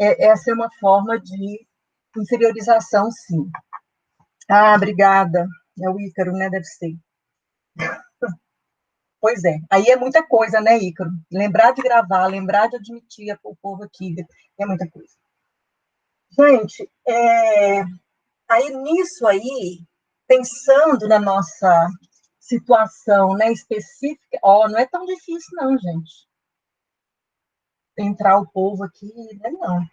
essa é uma forma de inferiorização, sim. Ah, obrigada. É o Ícaro, né? Deve ser. Pois é. Aí é muita coisa, né, Ícaro? Lembrar de gravar, lembrar de admitir o povo aqui, é muita coisa. Gente, aí nisso aí, pensando na nossa situação, né, específica, não é tão difícil não, gente. Entrar o povo aqui, né, não.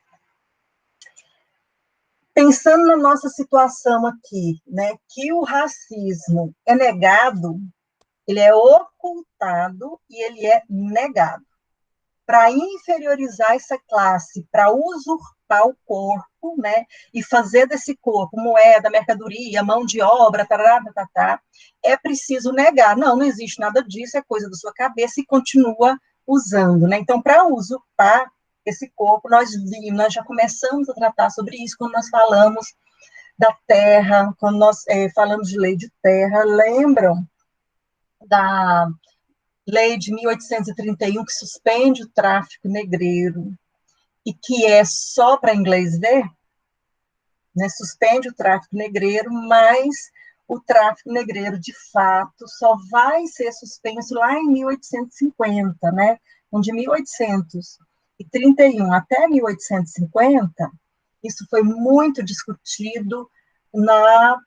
Pensando na nossa situação aqui, né, que o racismo é negado, ele é ocultado e ele é negado. Para inferiorizar essa classe, para usurpar o corpo, né, e fazer desse corpo moeda, mercadoria, mão de obra, tarará, tatatá, é preciso negar. Não existe nada disso, é coisa da sua cabeça e continua usando, né? Então, para usurpar esse corpo, nós já começamos a tratar sobre isso quando nós falamos da terra, quando nós falamos de lei de terra. Lembram da lei de 1831, que suspende o tráfico negreiro, e que é só para inglês ver, né? Suspende o tráfico negreiro, mas o tráfico negreiro, de fato, só vai ser suspenso lá em 1850, né? Então, de 1831 até 1850, isso foi muito discutido na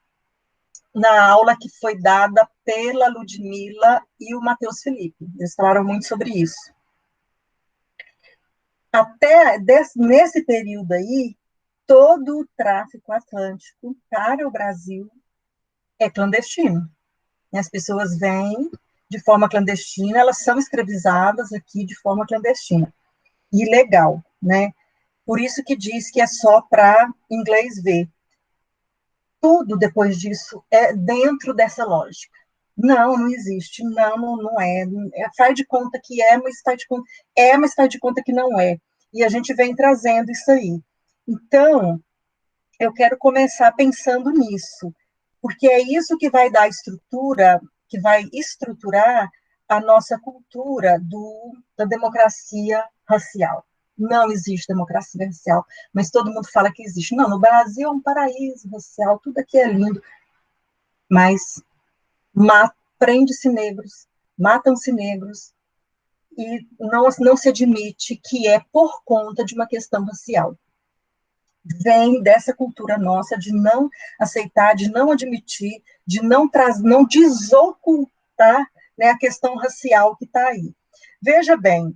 aula que foi dada pela Ludmila e o Matheus Felipe. Eles falaram muito sobre isso. Até nesse período aí, todo o tráfico atlântico para o Brasil é clandestino. As pessoas vêm de forma clandestina, elas são escravizadas aqui de forma clandestina. Ilegal, né? Por isso que diz que é só para inglês ver. Tudo depois disso é dentro dessa lógica. Não existe, não é. Faz de conta que mas faz de conta que não é. E a gente vem trazendo isso aí. Então, eu quero começar pensando nisso, porque é isso que vai dar estrutura, que vai estruturar a nossa cultura da democracia racial. Não existe democracia racial, mas todo mundo fala que existe. Não, no Brasil é um paraíso racial, tudo aqui é lindo, mas prende-se negros, matam-se negros, e não se admite que é por conta de uma questão racial. Vem dessa cultura nossa de não aceitar, de não admitir, de não desocultar, né, a questão racial que está aí. Veja bem,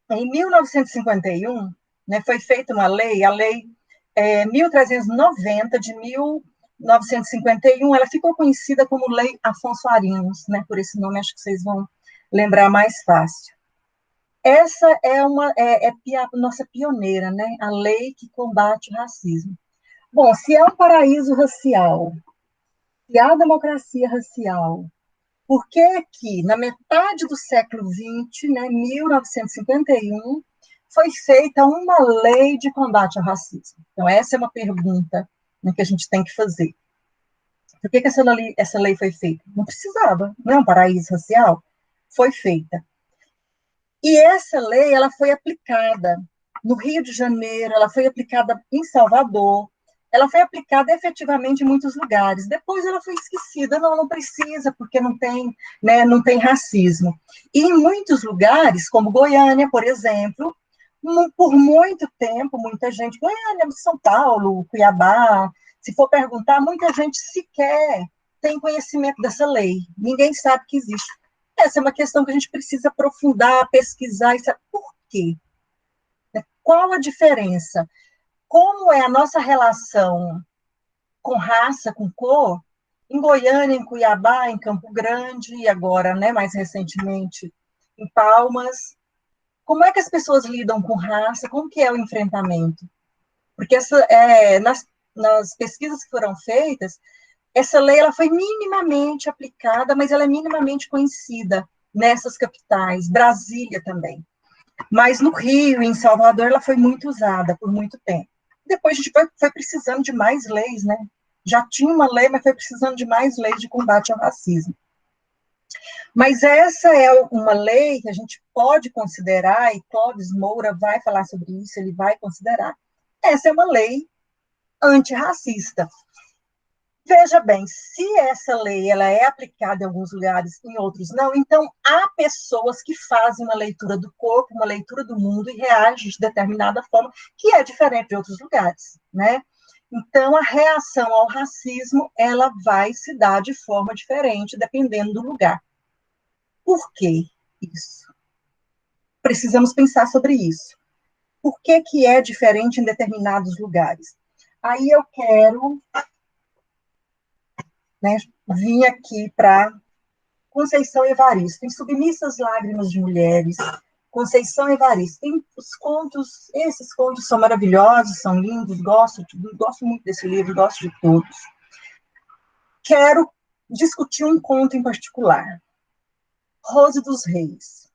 em 1951, né, foi feita uma lei, a Lei 1390 de 1951, ela ficou conhecida como Lei Afonso Arinos, né, por esse nome acho que vocês vão lembrar mais fácil. Essa é a nossa pioneira, né? A lei que combate o racismo. Bom, se é um paraíso racial, se há democracia racial, por que que, na metade do século XX, né, 1951, foi feita uma lei de combate ao racismo? Então, essa é uma pergunta, né, que a gente tem que fazer. Por que que essa lei foi feita? Não precisava, não é um paraíso racial? Foi feita. E essa lei, ela foi aplicada no Rio de Janeiro, ela foi aplicada em Salvador, ela foi aplicada efetivamente em muitos lugares. Depois ela foi esquecida, não precisa, porque não tem, né, não tem racismo. E em muitos lugares, como Goiânia, por exemplo, por muito tempo, muita gente, Goiânia, São Paulo, Cuiabá, se for perguntar, muita gente sequer tem conhecimento dessa lei. Ninguém sabe que existe. Essa é uma questão que a gente precisa aprofundar, pesquisar, e saber por quê. Qual a diferença? Como é a nossa relação com raça, com cor, em Goiânia, em Cuiabá, em Campo Grande, e agora, né, mais recentemente, em Palmas? Como é que as pessoas lidam com raça? Como que é o enfrentamento? Porque nas pesquisas que foram feitas, essa lei ela foi minimamente aplicada, mas ela é minimamente conhecida nessas capitais, Brasília também. Mas no Rio, em Salvador, ela foi muito usada por muito tempo. Depois a gente foi precisando de mais leis, né? Já tinha uma lei, mas foi precisando de mais leis de combate ao racismo. Mas essa é uma lei que a gente pode considerar, e Clóvis Moura vai falar sobre isso, ele vai considerar. Essa é uma lei antirracista. Veja bem, se essa lei ela é aplicada em alguns lugares, em outros não, então há pessoas que fazem uma leitura do corpo, uma leitura do mundo e reagem de determinada forma que é diferente de outros lugares, né? Então a reação ao racismo ela vai se dar de forma diferente dependendo do lugar. Por que isso? Precisamos pensar sobre isso. Por que que é diferente em determinados lugares? Aí eu quero, né, vir aqui para Conceição Evaristo, em Submissas Lágrimas de Mulheres, Conceição Evaristo, tem os contos, esses contos são maravilhosos, são lindos, gosto muito desse livro, gosto de todos. Quero discutir um conto em particular, Rose dos Reis.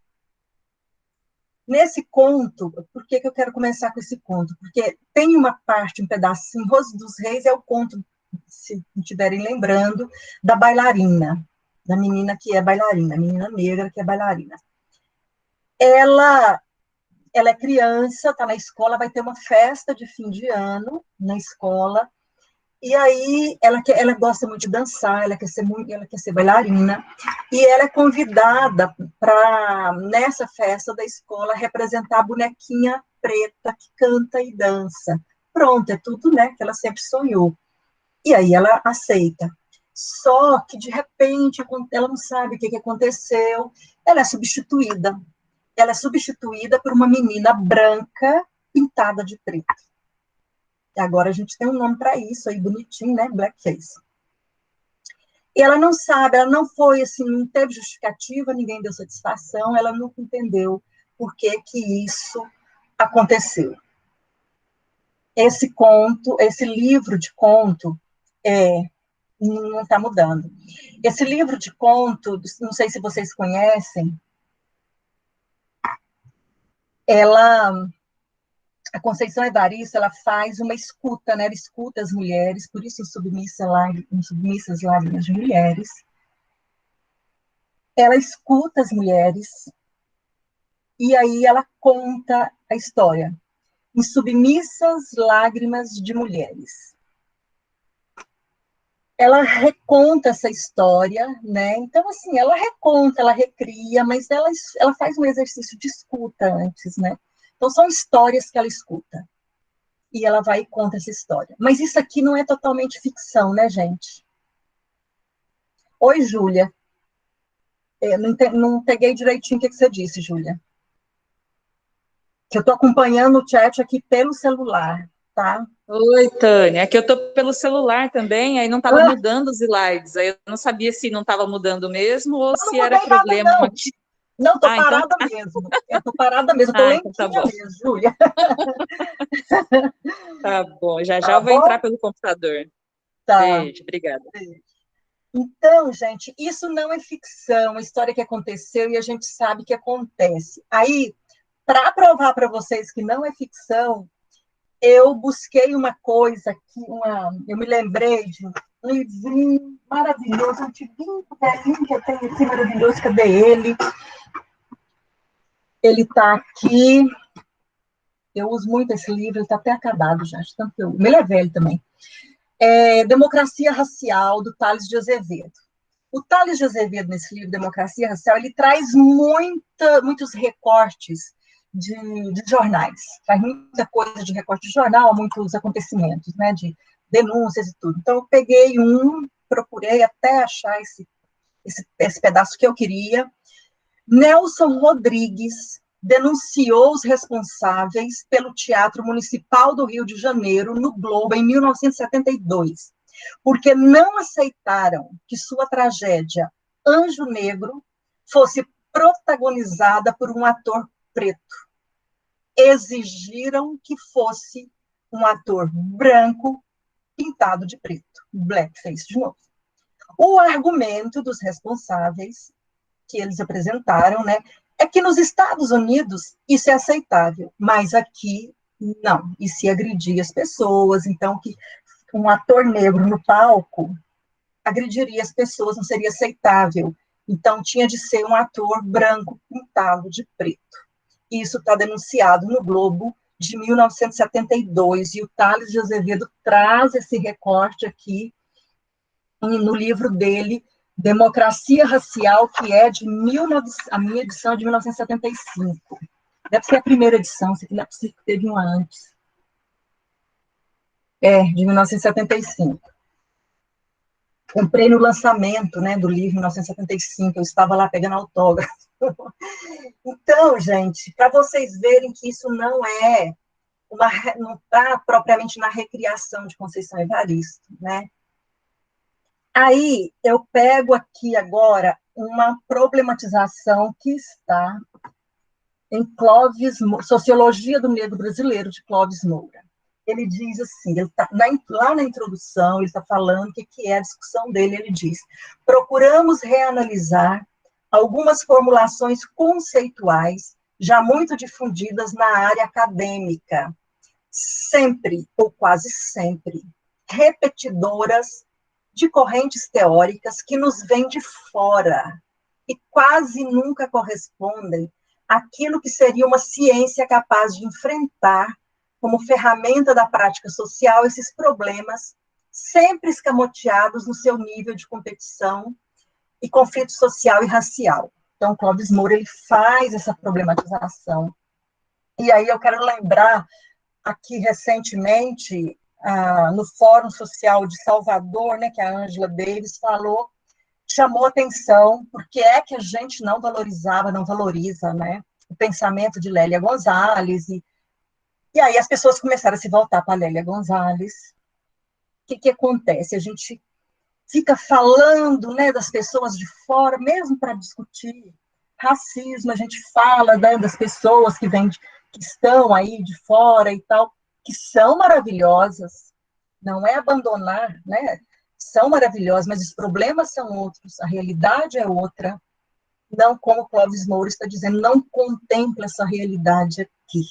Nesse conto, por que eu quero começar com esse conto? Porque tem uma parte, um pedacinho, Rose dos Reis é o conto, se estiverem lembrando, da bailarina, da menina que é bailarina, a menina negra que é bailarina. Ela é criança, está na escola, vai ter uma festa de fim de ano na escola, e aí ela gosta muito de dançar, ela quer ser bailarina, e ela é convidada para, nessa festa da escola, representar a bonequinha preta que canta e dança. Pronto, é tudo, né, que ela sempre sonhou. E aí ela aceita. Só que, de repente, ela não sabe o que aconteceu, ela é substituída. Ela é substituída por uma menina branca pintada de preto. E agora a gente tem um nome para isso aí, bonitinho, né? Blackface. E ela não sabe, ela não foi assim, não teve justificativa, ninguém deu satisfação, ela nunca entendeu por que que isso aconteceu. Esse conto, esse livro de conto, não está mudando. Esse livro de conto, não sei se vocês conhecem, a Conceição Evaristo, ela faz uma escuta, né? Ela escuta as mulheres, por isso em Submissas Lágrimas de Mulheres. Ela escuta as mulheres e aí ela conta a história. Em Submissas Lágrimas de Mulheres. Ela reconta essa história, né? Então, assim, ela reconta, ela recria, mas ela faz um exercício de escuta antes, né? Então, são histórias que ela escuta. E ela vai e conta essa história. Mas isso aqui não é totalmente ficção, né, gente? Oi, Júlia. Não peguei direitinho o que você disse, Júlia. Que eu estou acompanhando o chat aqui pelo celular, tá? Oi, Tânia. Aqui eu estou pelo celular também, aí não estava mudando os slides. Aí eu não sabia se não estava mudando mesmo ou Não se era mudei nada, problema não. aqui. Não, estou Então parada tá. mesmo. Eu estou parada mesmo, estou Então tá lentinha bom. mesmo, Júlia. Tá bom. Já já Tá eu vou bom? entrar pelo computador. Tá. Beijo, obrigada. Então, gente, isso não é ficção, uma história que aconteceu e a gente sabe que acontece. Aí, para provar para vocês que não é ficção, eu busquei uma coisa eu me lembrei de um livrinho maravilhoso, antiguinho, velhinho que eu tenho aqui, maravilhoso, cadê ele? Ele está aqui, eu uso muito esse livro, ele está até acabado já, de tanto que eu... Ele é velho também. Democracia Racial, do Tales de Azevedo. O Tales de Azevedo, nesse livro, Democracia Racial, ele traz muitos recortes de jornais, traz muita coisa de recorte de jornal, muitos acontecimentos, né, de denúncias e tudo. Então, eu peguei procurei até achar esse pedaço que eu queria. Nelson Rodrigues denunciou os responsáveis pelo Teatro Municipal do Rio de Janeiro, no Globo, em 1972, porque não aceitaram que sua tragédia Anjo Negro fosse protagonizada por um ator preto. Exigiram que fosse um ator branco pintado de preto, blackface de novo. O argumento dos responsáveis que eles apresentaram, né, é que nos Estados Unidos isso é aceitável, mas aqui não, e se agredia as pessoas, então que um ator negro no palco agrediria as pessoas, não seria aceitável. Então, tinha de ser um ator branco pintado de preto. Isso está denunciado no Globo de 1972, e o Tales de Azevedo traz esse recorte aqui no livro dele, Democracia Racial, que é a minha edição é de 1975. Deve ser a primeira edição, isso aqui não é possível que teve uma antes. De 1975. Comprei no lançamento, né, do livro, em 1975, eu estava lá pegando autógrafo. Então, gente, para vocês verem que isso não está propriamente na recriação de Conceição Evaristo, né? Aí, eu pego aqui agora uma problematização que está em Clóvis, Sociologia do Negro Brasileiro, de Clóvis Moura. Ele diz assim, lá na introdução, ele está falando o que é a discussão dele, ele diz: procuramos reanalisar algumas formulações conceituais já muito difundidas na área acadêmica, sempre, ou quase sempre, repetidoras de correntes teóricas que nos vêm de fora e quase nunca correspondem àquilo que seria uma ciência capaz de enfrentar, como ferramenta da prática social, esses problemas sempre escamoteados no seu nível de competição e conflito social e racial. Então, Clóvis Moura, ele faz essa problematização. E aí eu quero lembrar, aqui recentemente, no Fórum Social de Salvador, né, que a Angela Davis falou, chamou atenção, porque é que a gente não valorizava, não valoriza, né, o pensamento de Lélia Gonzalez, e aí as pessoas começaram a se voltar para Lélia Gonzalez. O que acontece? A gente fica falando, né, das pessoas de fora, mesmo para discutir racismo, a gente fala, né, das pessoas que estão aí de fora e tal, que são maravilhosas, não é abandonar, né? São maravilhosas, mas os problemas são outros, a realidade é outra, não como o Clóvis Moura está dizendo, não contempla essa realidade aqui.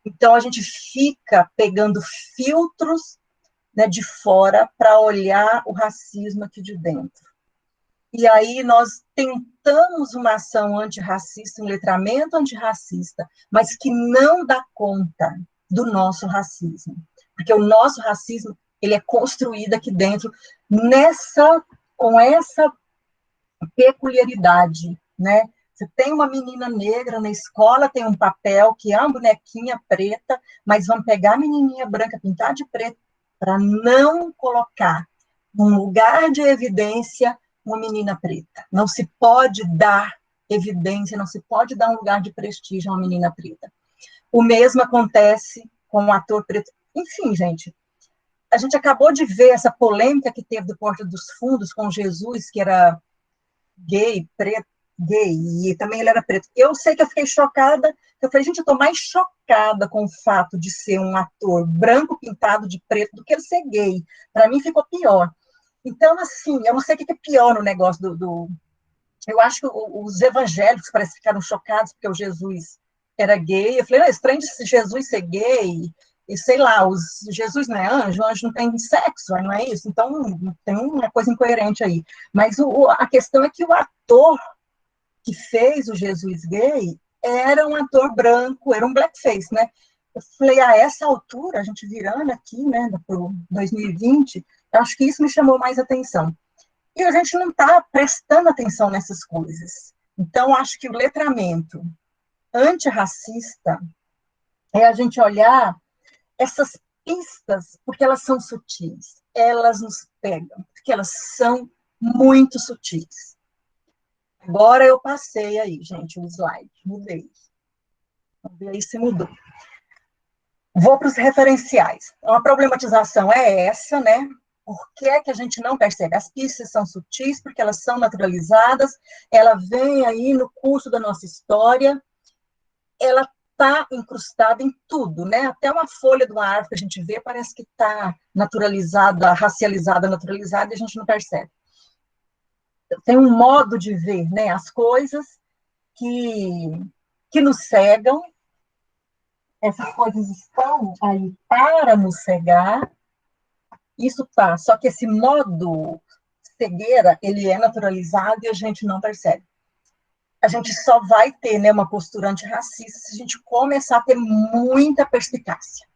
Então, a gente fica pegando filtros, né, de fora para olhar o racismo aqui de dentro. E aí nós tentamos uma ação antirracista, um letramento antirracista, mas que não dá conta do nosso racismo. Porque o nosso racismo, ele é construído aqui dentro com essa peculiaridade, né? Você tem uma menina negra na escola, tem um papel que é uma bonequinha preta, mas vão pegar a menininha branca, pintar de preto, para não colocar num lugar de evidência uma menina preta. Não se pode dar evidência, não se pode dar um lugar de prestígio a uma menina preta. O mesmo acontece com um ator preto. Enfim, gente, a gente acabou de ver essa polêmica que teve do Porta dos Fundos com Jesus, que era gay, preto, gay, e também ele era preto. Eu sei que eu fiquei chocada, eu falei, gente, eu estou mais chocada com o fato de ser um ator branco pintado de preto do que ele ser gay. Para mim ficou pior. Então, assim, eu não sei o que é pior no negócio Eu acho que os evangélicos parece que ficaram chocados porque o Jesus era gay. Eu falei, não, é estranho de Jesus ser gay, e sei lá, Jesus não é anjo, o anjo não tem sexo, não é isso? Então, tem uma coisa incoerente aí. Mas a questão é que o ator que fez o Jesus gay era um ator branco, era um blackface, né? Eu falei, a essa altura, a gente virando aqui, né, para 2020, eu acho que isso me chamou mais atenção. E a gente não está prestando atenção nessas coisas. Então, acho que o letramento antirracista é a gente olhar essas pistas, porque elas são sutis, elas nos pegam, porque elas são muito sutis. Agora eu passei aí, gente, o slide, mudei. Vamos ver aí se mudou. Vou para os referenciais. A problematização é essa, né? Por que é que a gente não percebe? As pistas são sutis, porque elas são naturalizadas, ela vem aí no curso da nossa história, ela está incrustada em tudo, né? Até uma folha de uma árvore que a gente vê parece que está naturalizada, racializada, naturalizada, e a gente não percebe. Tem um modo de ver, né, as coisas que nos cegam. Essas coisas estão aí para nos cegar. Isso tá, só que esse modo cegueira, ele é naturalizado e a gente não percebe. A gente só vai ter, né, uma postura antirracista se a gente começar a ter muita perspicácia.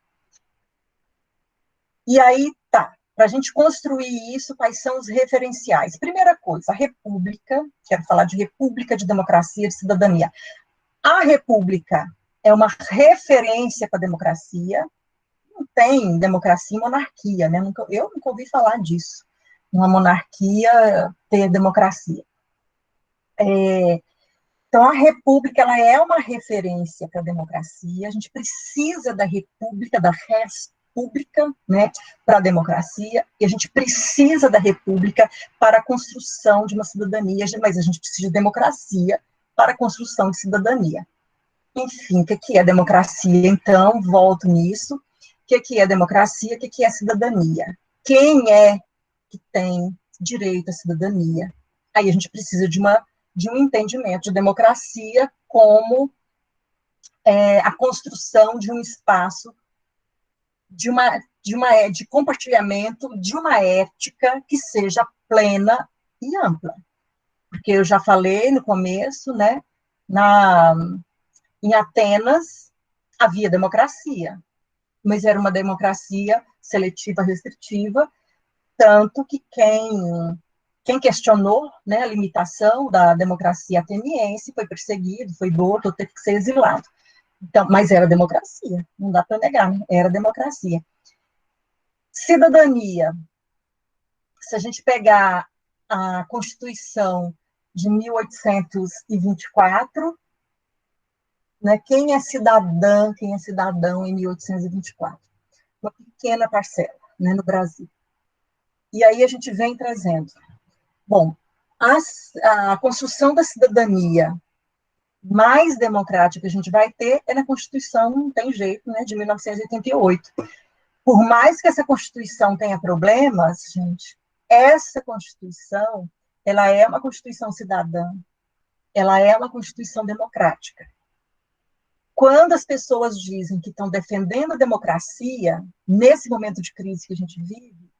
E aí, tá, para a gente construir isso, quais são os referenciais? Primeira coisa, a república, quero falar de república, de democracia, de cidadania. A república é uma referência para a democracia. Não tem democracia e monarquia, né? Eu nunca ouvi falar disso. Uma monarquia ter democracia. Então, a república ela é uma referência para a democracia. A gente precisa da república, da res pública, né, para a democracia, e a gente precisa da república para a construção de uma cidadania, mas a gente precisa de democracia para a construção de cidadania. Enfim, o que é democracia? Então, volto nisso. O que é democracia? O que é cidadania? Quem é que tem direito à cidadania? Aí a gente precisa de um entendimento de democracia como a construção de um espaço de compartilhamento de uma ética que seja plena e ampla. Porque eu já falei no começo, né, em Atenas havia democracia, mas era uma democracia seletiva, restritiva, tanto que quem questionou, né, a limitação da democracia ateniense foi perseguido, foi morto, teve que ser exilado. Então, mas era democracia, não dá para negar, né? Era democracia. Cidadania, se a gente pegar a Constituição de 1824, né, quem é cidadã, quem é cidadão em 1824? Uma pequena parcela, né, no Brasil. E aí a gente vem trazendo. Bom, a construção da cidadania mais democrática que a gente vai ter é na Constituição, não tem jeito, né, de 1988. Por mais que essa Constituição tenha problemas, gente, essa Constituição, ela é uma Constituição cidadã, ela é uma Constituição democrática. Quando as pessoas dizem que estão defendendo a democracia, nesse momento de crise que a gente vive,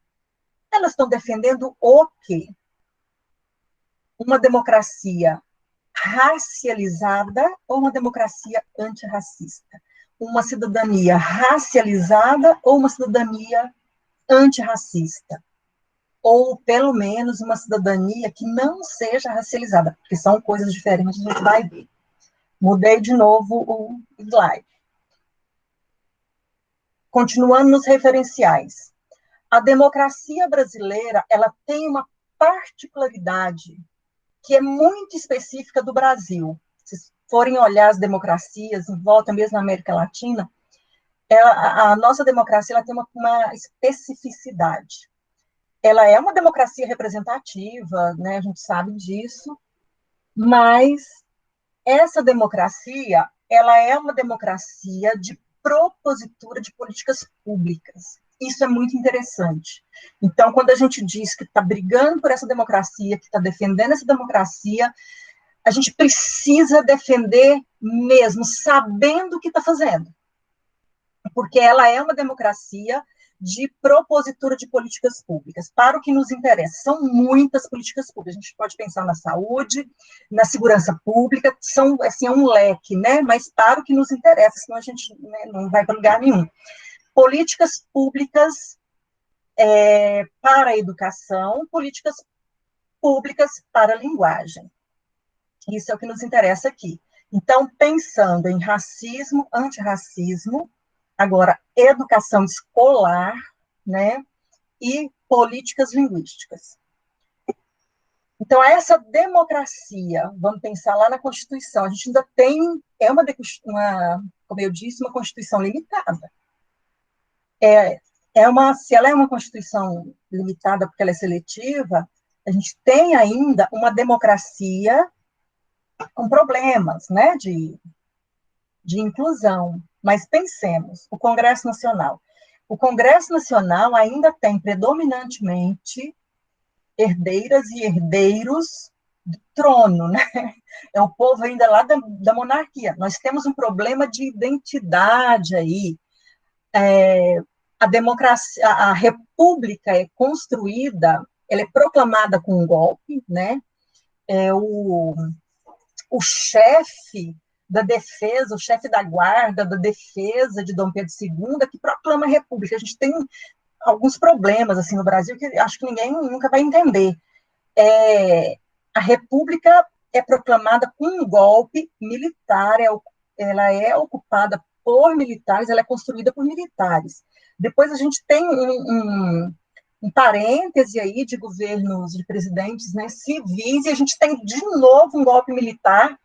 elas estão defendendo o quê? Uma democracia racializada ou uma democracia antirracista? Uma cidadania racializada ou uma cidadania antirracista? Ou, pelo menos, uma cidadania que não seja racializada, porque são coisas diferentes, a gente vai ver. Mudei de novo o slide. Continuando nos referenciais. A democracia brasileira, ela tem uma particularidade que é muito específica do Brasil. Se forem olhar as democracias em volta, mesmo na América Latina, a nossa democracia ela tem uma especificidade. Ela é uma democracia representativa, né, a gente sabe disso, mas essa democracia, ela é uma democracia de propositura de políticas públicas. Isso é muito interessante. Então, quando a gente diz que está brigando por essa democracia, que está defendendo essa democracia, a gente precisa defender mesmo, sabendo o que está fazendo. Porque ela é uma democracia de propositura de políticas públicas, para o que nos interessa. São muitas políticas públicas. A gente pode pensar na saúde, na segurança pública, assim, é um leque, né? Mas para o que nos interessa, senão a gente, né, não vai para lugar nenhum. Políticas públicas para a educação, políticas públicas para a linguagem. Isso é o que nos interessa aqui. Então, pensando em racismo, antirracismo, agora, educação escolar, né, e políticas linguísticas. Então, essa democracia, vamos pensar lá na Constituição, a gente ainda tem, como eu disse, uma Constituição limitada. Se ela é uma Constituição limitada porque ela é seletiva, a gente tem ainda uma democracia com problemas, né, de inclusão. Mas pensemos, o Congresso Nacional. O Congresso Nacional ainda tem predominantemente herdeiras e herdeiros do trono, né? É o povo ainda lá da monarquia. Nós temos um problema de identidade aí. A democracia, a república é construída ela é proclamada com um golpe, né? É o chefe da defesa, o chefe da guarda da defesa de Dom Pedro II, que proclama a República. A gente tem alguns problemas assim no Brasil que acho que ninguém nunca vai entender. A República é proclamada com um golpe militar, ela é ocupada por militares, ela é construída por militares. Depois a gente tem um parêntese aí de governos, de presidentes, né, civis, e a gente tem de novo um golpe militar,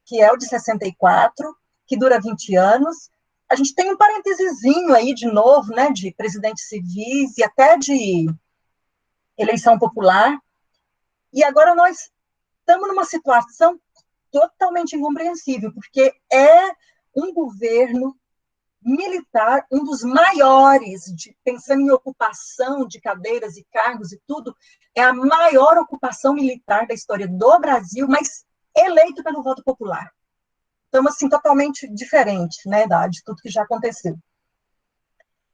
que é o de 64, que dura 20 anos. A gente tem um parêntesezinho aí de novo, né, de presidentes civis e até de eleição popular. E agora nós estamos numa situação totalmente incompreensível, porque é um governo militar, um dos maiores, pensando em ocupação de cadeiras e cargos e tudo, é a maior ocupação militar da história do Brasil, mas eleito pelo voto popular. Então, assim, totalmente diferente, né, de tudo que já aconteceu.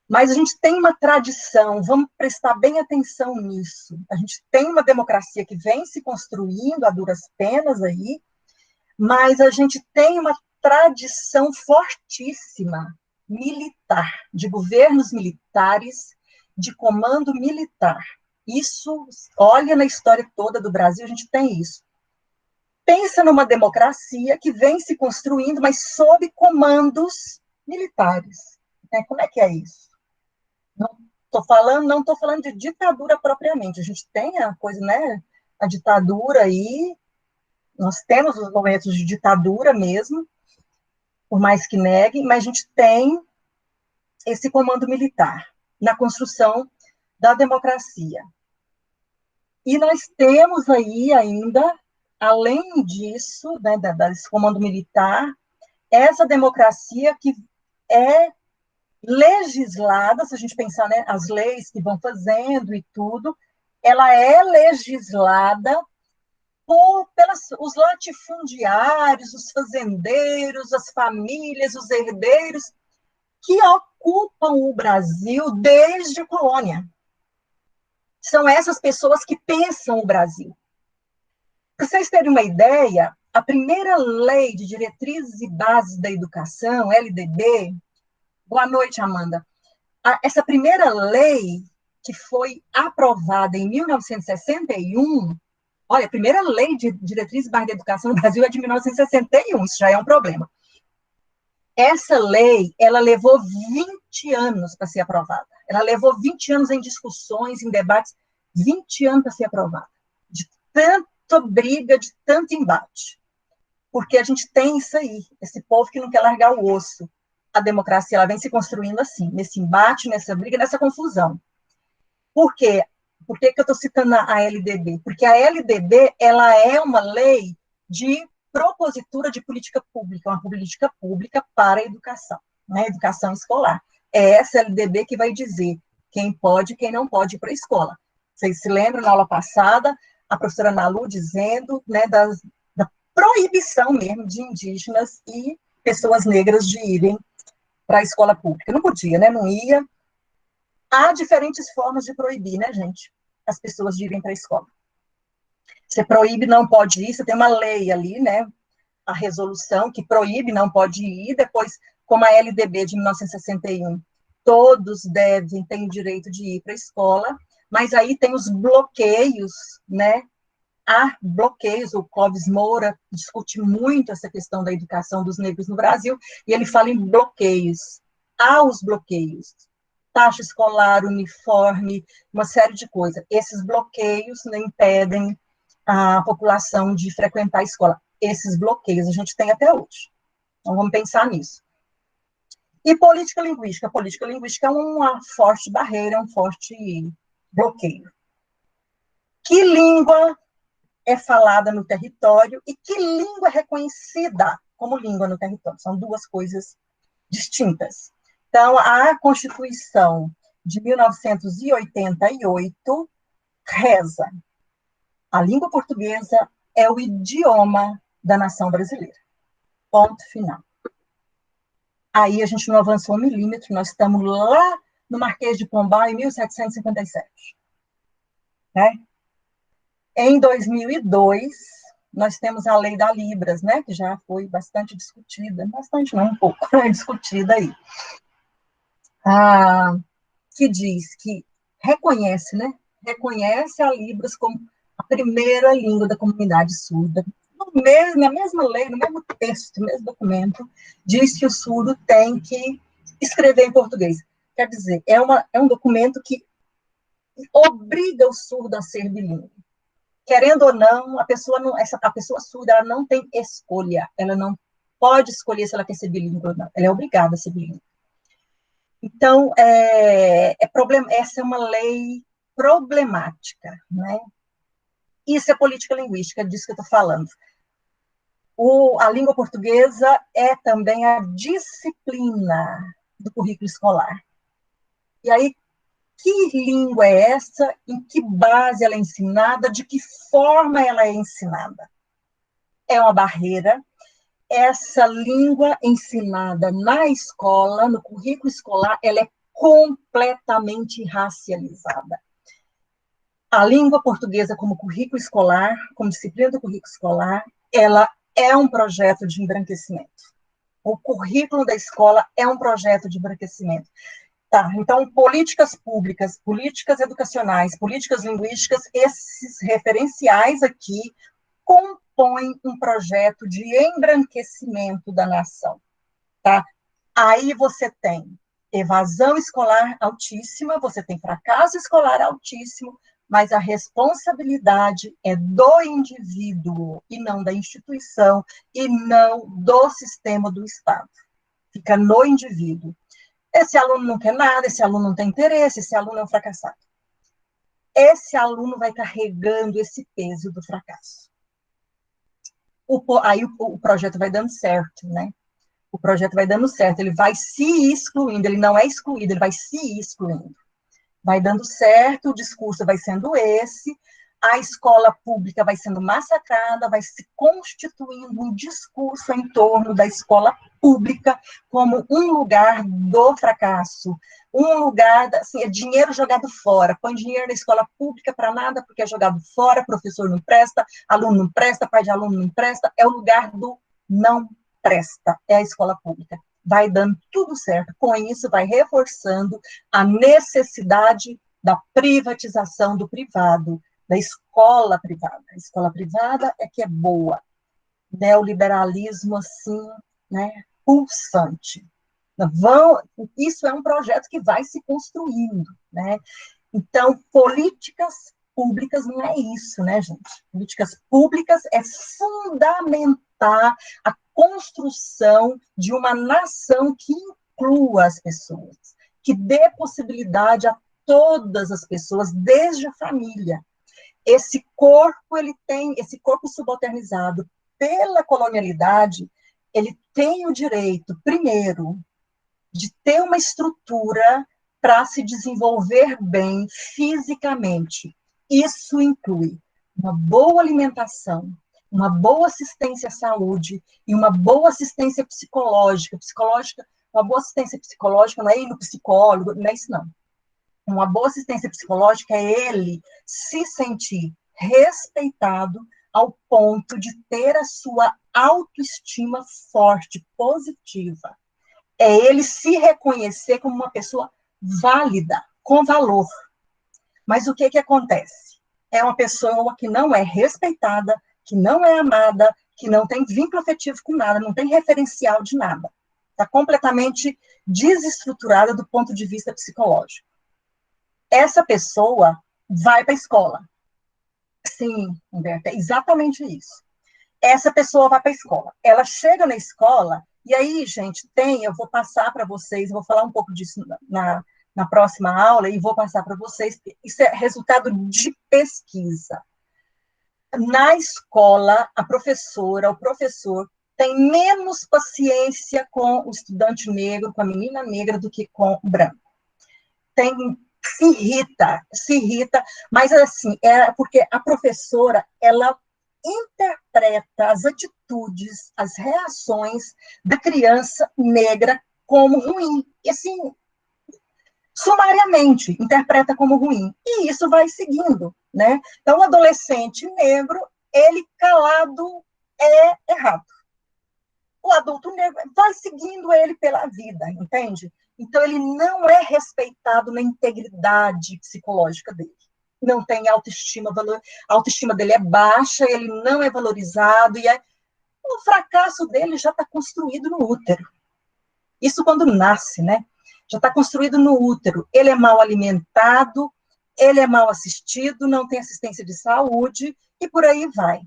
Mas a gente tem uma tradição, vamos prestar bem atenção nisso. A gente tem uma democracia que vem se construindo a duras penas aí, mas a gente tem uma tradição fortíssima militar, de governos militares, de comando militar. Isso, olha na história toda do Brasil, a gente tem isso. Pensa numa democracia que vem se construindo, mas sob comandos militares. Como é que é isso? Não estou falando de ditadura propriamente. A gente tem a coisa, né? A ditadura aí, nós temos os momentos de ditadura mesmo, por mais que neguem, mas a gente tem esse comando militar na construção da democracia. E nós temos aí ainda, além disso, né, desse comando militar, essa democracia que é legislada, se a gente pensar, né, as leis que vão fazendo e tudo, ela é legislada pelos os latifundiários, os fazendeiros, as famílias, os herdeiros, que ocupam o Brasil desde a colônia. São essas pessoas que pensam o Brasil. Para vocês terem uma ideia, a primeira lei de diretrizes e bases da educação, LDB, boa noite, Amanda. Essa primeira lei que foi aprovada em 1961, olha, a primeira lei de diretrizes e bases da educação no Brasil é de 1961, isso já é um problema. Essa lei, ela levou 20 anos para ser aprovada. Ela levou 20 anos em discussões, em debates, 20 anos para ser aprovada. De tanta briga, de tanto embate. Porque a gente tem isso aí, esse povo que não quer largar o osso. A democracia, ela vem se construindo assim, nesse embate, nessa briga, nessa confusão. Por quê? Por que eu estou citando a LDB? Porque a LDB, ela é uma lei de propositura de política pública, uma política pública para a educação, né? Educação escolar. É essa LDB que vai dizer quem pode e quem não pode ir para a escola. Vocês se lembram, na aula passada, a professora Nalu dizendo, né, da proibição mesmo de indígenas e pessoas negras de irem para a escola pública. Não podia, né? Não ia. Há diferentes formas de proibir, né, gente? As pessoas de irem para a escola. Você proíbe, não pode ir, você tem uma lei ali, né? A resolução que proíbe, não pode ir, depois, como a LDB de 1961, todos têm direito de ir para a escola, mas aí tem os bloqueios, né? Há bloqueios, o Clóvis Moura discute muito essa questão da educação dos negros no Brasil, e ele fala em bloqueios. Há os bloqueios, taxa escolar, uniforme, uma série de coisas. Esses bloqueios não impedem a população de frequentar a escola. Esses bloqueios a gente tem até hoje. Então, vamos pensar nisso. E política linguística? A política linguística é uma forte barreira, um forte bloqueio. Que língua é falada no território e que língua é reconhecida como língua no território? São duas coisas distintas. Então, a Constituição de 1988 reza: a língua portuguesa é o idioma da nação brasileira. Ponto final. Aí a gente não avançou um milímetro, nós estamos lá no Marquês de Pombal, em 1757. Né? Em 2002, nós temos a lei da Libras, né, que já foi bastante discutida, bastante não, um pouco, discutida aí, que diz que reconhece, né, reconhece a Libras como a primeira língua da comunidade surda. Na mesma lei, no mesmo texto, no mesmo documento, diz que o surdo tem que escrever em português. Quer dizer, é um documento que obriga o surdo a ser bilíngue. Querendo ou não, a pessoa surda ela não tem escolha, ela não pode escolher se ela quer ser bilíngue ou não, ela é obrigada a ser bilíngue. Então, essa é uma lei problemática, né? Isso é política linguística, disso que eu estou falando. A língua portuguesa é também a disciplina do currículo escolar. E aí, que língua é essa? Em que base ela é ensinada? De que forma ela é ensinada? É uma barreira. Essa língua ensinada na escola, no currículo escolar, ela é completamente racializada. A língua portuguesa como currículo escolar, como disciplina do currículo escolar, ela é um projeto de embranquecimento. O currículo da escola é um projeto de embranquecimento. Tá, então, políticas públicas, políticas educacionais, políticas linguísticas, esses referenciais aqui compõem um projeto de embranquecimento da nação, tá? Aí você tem evasão escolar altíssima, você tem fracasso escolar altíssimo, mas a responsabilidade é do indivíduo e não da instituição e não do sistema do Estado. Fica no indivíduo. Esse aluno não quer nada, esse aluno não tem interesse, esse aluno é um fracassado. Esse aluno vai carregando esse peso do fracasso. Aí o projeto vai dando certo, né? O projeto vai dando certo, ele vai se excluindo, ele não é excluído, ele vai se excluindo. Vai dando certo, o discurso vai sendo esse, a escola pública vai sendo massacrada, vai se constituindo um discurso em torno da escola pública como um lugar do fracasso, um lugar, assim, é dinheiro jogado fora, põe dinheiro na escola pública para nada, porque é jogado fora, professor não presta, aluno não presta, pai de aluno não presta, é o lugar do não presta, é a escola pública. Vai dando tudo certo, com isso vai reforçando a necessidade da privatização do privado, da escola privada. A escola privada é que é boa. Neoliberalismo, assim, né, pulsante. Isso é um projeto que vai se construindo, né? Então, políticas públicas não é isso, né, gente? Políticas públicas é fundamentar a construção de uma nação que inclua as pessoas, que dê possibilidade a todas as pessoas, desde a família. Esse corpo subalternizado pela colonialidade, ele tem o direito, primeiro, de ter uma estrutura para se desenvolver bem fisicamente. Isso inclui uma boa alimentação, uma boa assistência à saúde e uma boa assistência psicológica. Uma boa assistência psicológica não é ir no psicólogo, não é isso não. Uma boa assistência psicológica é ele se sentir respeitado ao ponto de ter a sua autoestima forte, positiva. É ele se reconhecer como uma pessoa válida, com valor. Mas o que acontece? É uma pessoa que não é respeitada, que não é amada, que não tem vínculo afetivo com nada, não tem referencial de nada. Está completamente desestruturada do ponto de vista psicológico. Essa pessoa vai para a escola. Sim, Humberto, é exatamente isso. Essa pessoa vai para a escola. Ela chega na escola, e aí, gente, eu vou passar para vocês, vou falar um pouco disso na próxima aula, e vou passar para vocês, isso é resultado de pesquisa. Na escola, a professora, o professor, tem menos paciência com o estudante negro, com a menina negra, do que com o branco. Se irrita, mas assim, é porque a professora, ela interpreta as atitudes, as reações da criança negra como ruim. E assim, sumariamente, interpreta como ruim. E isso vai seguindo, né? Então, o adolescente negro, ele calado é errado. O adulto negro vai seguindo ele pela vida, entende? Então, ele não é respeitado na integridade psicológica dele. Não tem autoestima, a autoestima dele é baixa, ele não é valorizado, e o fracasso dele já está construído no útero. Isso quando nasce, né? Já está construído no útero. Ele é mal alimentado, ele é mal assistido, não tem assistência de saúde, e por aí vai.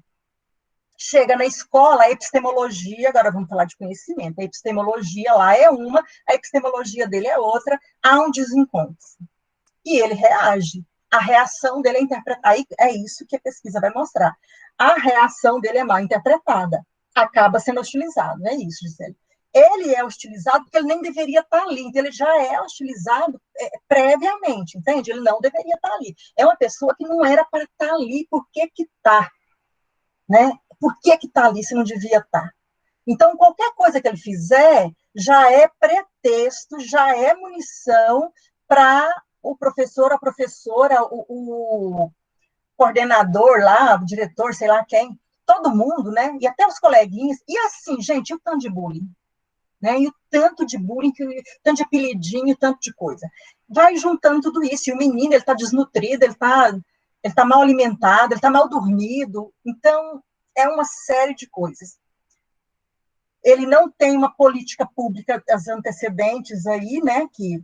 Chega na escola, a epistemologia, agora vamos falar de conhecimento, a epistemologia lá é uma, a epistemologia dele é outra, há um desencontro. E ele reage. A reação dele é interpretada. Aí é isso que a pesquisa vai mostrar. A reação dele é mal interpretada. Acaba sendo hostilizado, é isso, Gisele. Ele é hostilizado porque ele nem deveria estar ali. Então, ele já é hostilizado previamente, entende? Ele não deveria estar ali. É uma pessoa que não era para estar ali. Por que que está? Né? Por que que está ali se não devia estar? Então, qualquer coisa que ele fizer já é pretexto, já é munição para o professor, a professora, o coordenador lá, o diretor, sei lá quem, todo mundo, né? E até os coleguinhas. E assim, gente, e o tanto de bullying? Né? E o tanto de bullying, tanto de apelidinho, tanto de coisa. Vai juntando tudo isso. E o menino, ele está desnutrido, ele tá mal alimentado, ele está mal dormido. Então, é uma série de coisas. Ele não tem uma política pública, as antecedentes aí, né, que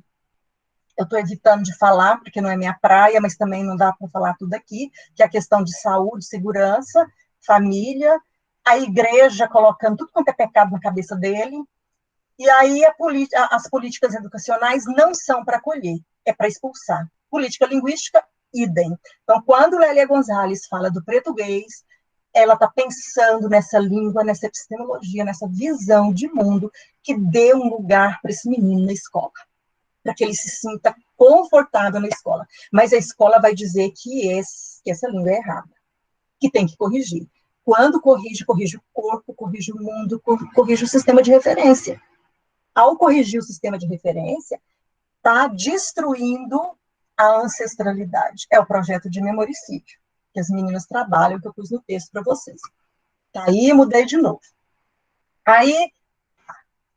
eu estou evitando de falar, porque não é minha praia, mas também não dá para falar tudo aqui, que é a questão de saúde, segurança, família, a igreja colocando tudo quanto é pecado na cabeça dele, e aí as políticas educacionais não são para acolher, é para expulsar. Política linguística, idem. Então, quando Lélia Gonzalez fala do português, ela está pensando nessa língua, nessa epistemologia, nessa visão de mundo que dê um lugar para esse menino na escola, para que ele se sinta confortável na escola. Mas a escola vai dizer que essa língua é errada, que tem que corrigir. Quando corrige, corrige o corpo, corrige o mundo, corrige o sistema de referência. Ao corrigir o sistema de referência, está destruindo a ancestralidade. É o projeto de memoricídio que as meninas trabalham, que eu pus no texto para vocês. Tá aí, mudei de novo. Aí,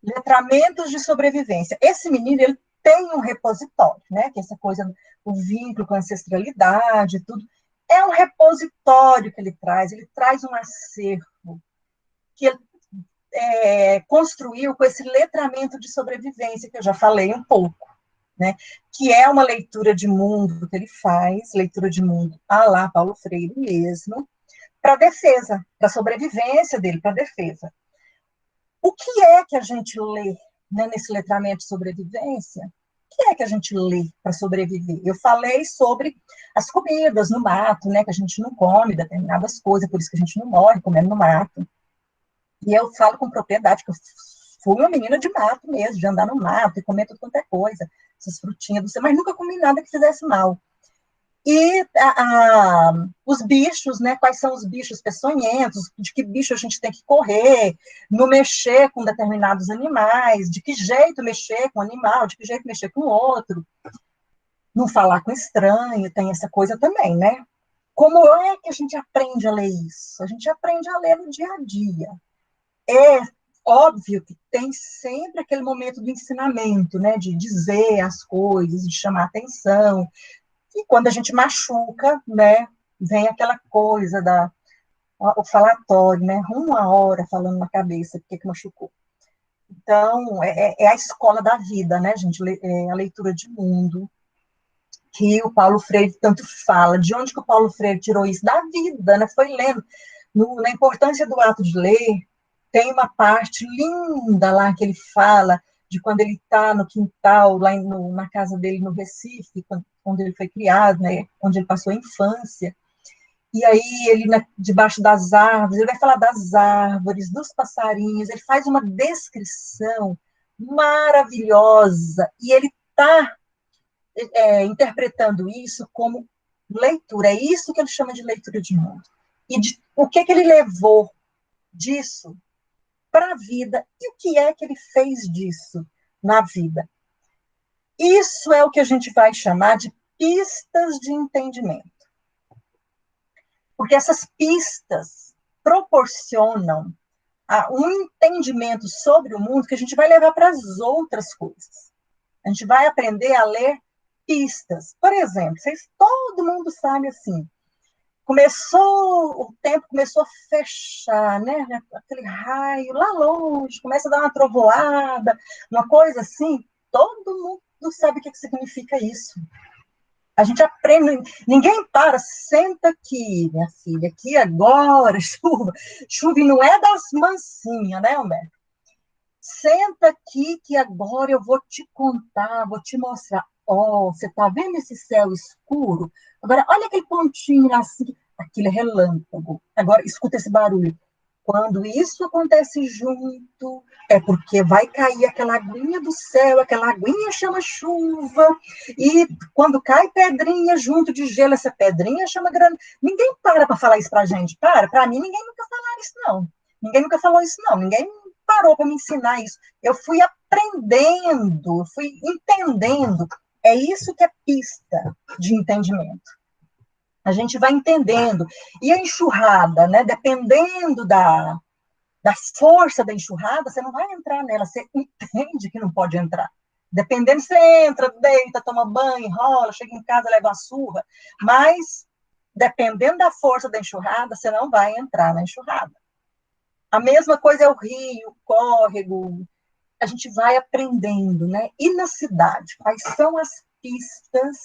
letramentos de sobrevivência. Esse menino, ele tem um repositório, né? Que é essa coisa, o vínculo com a ancestralidade, tudo. É um repositório que ele traz um acervo que ele construiu com esse letramento de sobrevivência, que eu já falei um pouco, né? Que é uma leitura de mundo que ele faz, leitura de mundo à lá Paulo Freire mesmo, para defesa, para sobrevivência dele, para defesa. O que a gente lê, né, nesse letramento de sobrevivência? O que a gente lê para sobreviver? Eu falei sobre as comidas no mato, né, que a gente não come determinadas coisas, por isso que a gente não morre comendo no mato. E eu falo com propriedade, que eu fui uma menina de mato mesmo, de andar no mato e comer tudo quanto é coisa, essas frutinhas do céu, mas nunca comi nada que fizesse mal. E os bichos, né? Quais são os bichos peçonhentos, de que bicho a gente tem que correr, não mexer com determinados animais, de que jeito mexer com o animal, de que jeito mexer com o outro, não falar com estranho, tem essa coisa também, né? Como é que a gente aprende a ler isso? A gente aprende a ler no dia a dia. É óbvio que tem sempre aquele momento do ensinamento, né? De dizer as coisas, de chamar atenção. E quando a gente machuca, né, vem aquela coisa o falatório, né, uma hora falando na cabeça porque que machucou. Então, é a escola da vida, né, gente, a leitura de mundo, que o Paulo Freire tanto fala. De onde que o Paulo Freire tirou isso? Da vida, né, foi lendo. Na importância do ato de ler, tem uma parte linda lá que ele fala de quando ele está no quintal, lá na casa dele no Recife, onde ele foi criado, né, onde ele passou a infância. E aí ele, debaixo das árvores, ele vai falar das árvores, dos passarinhos, ele faz uma descrição maravilhosa, e ele está interpretando isso como leitura, é isso que ele chama de leitura de mundo. E o que ele levou disso para a vida, e o que é que ele fez disso na vida. Isso é o que a gente vai chamar de pistas de entendimento. Porque essas pistas proporcionam um entendimento sobre o mundo que a gente vai levar para as outras coisas. A gente vai aprender a ler pistas. Por exemplo, todo mundo sabe assim, o tempo começou a fechar, né? Aquele raio lá longe, começa a dar uma trovoada, uma coisa assim. Todo mundo sabe o que significa isso. A gente aprende, ninguém para, senta aqui, minha filha, aqui agora, chuva. Chuva não é das mansinhas, né, Humberto? Senta aqui que agora eu vou te contar, vou te mostrar. Ó, você tá vendo esse céu escuro? Agora, olha aquele pontinho assim, aquilo é relâmpago. Agora, escuta esse barulho. Quando isso acontece junto, é porque vai cair aquela aguinha do céu, aquela aguinha chama chuva, e quando cai pedrinha junto de gelo, essa pedrinha chama grana. Ninguém para falar isso pra gente. Para mim, ninguém nunca falou isso, não. Ninguém nunca falou isso, não. Ninguém parou para me ensinar isso. Eu fui aprendendo, fui entendendo. É isso que é pista de entendimento. A gente vai entendendo. E a enxurrada, né? Dependendo da força da enxurrada, você não vai entrar nela, você entende que não pode entrar. Dependendo, você entra, deita, toma banho, enrola, chega em casa, leva a surra. Mas, dependendo da força da enxurrada, você não vai entrar na enxurrada. A mesma coisa é o rio, o córrego. A gente vai aprendendo, né? E na cidade, quais são as pistas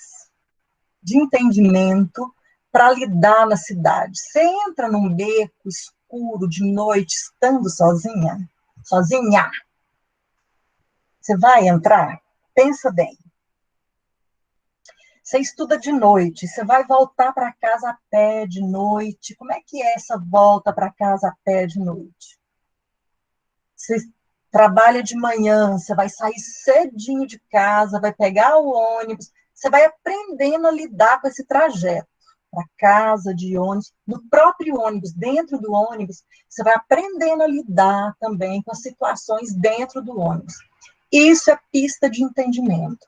de entendimento para lidar na cidade? Você entra num beco escuro de noite, estando sozinha? Sozinha? Você vai entrar? Pensa bem. Você estuda de noite, você vai voltar para casa a pé de noite. Como é que é essa volta para casa a pé de noite? Você trabalha de manhã, você vai sair cedinho de casa, vai pegar o ônibus, você vai aprendendo a lidar com esse trajeto para casa, de ônibus, no próprio ônibus, dentro do ônibus, você vai aprendendo a lidar também com as situações dentro do ônibus. Isso é pista de entendimento.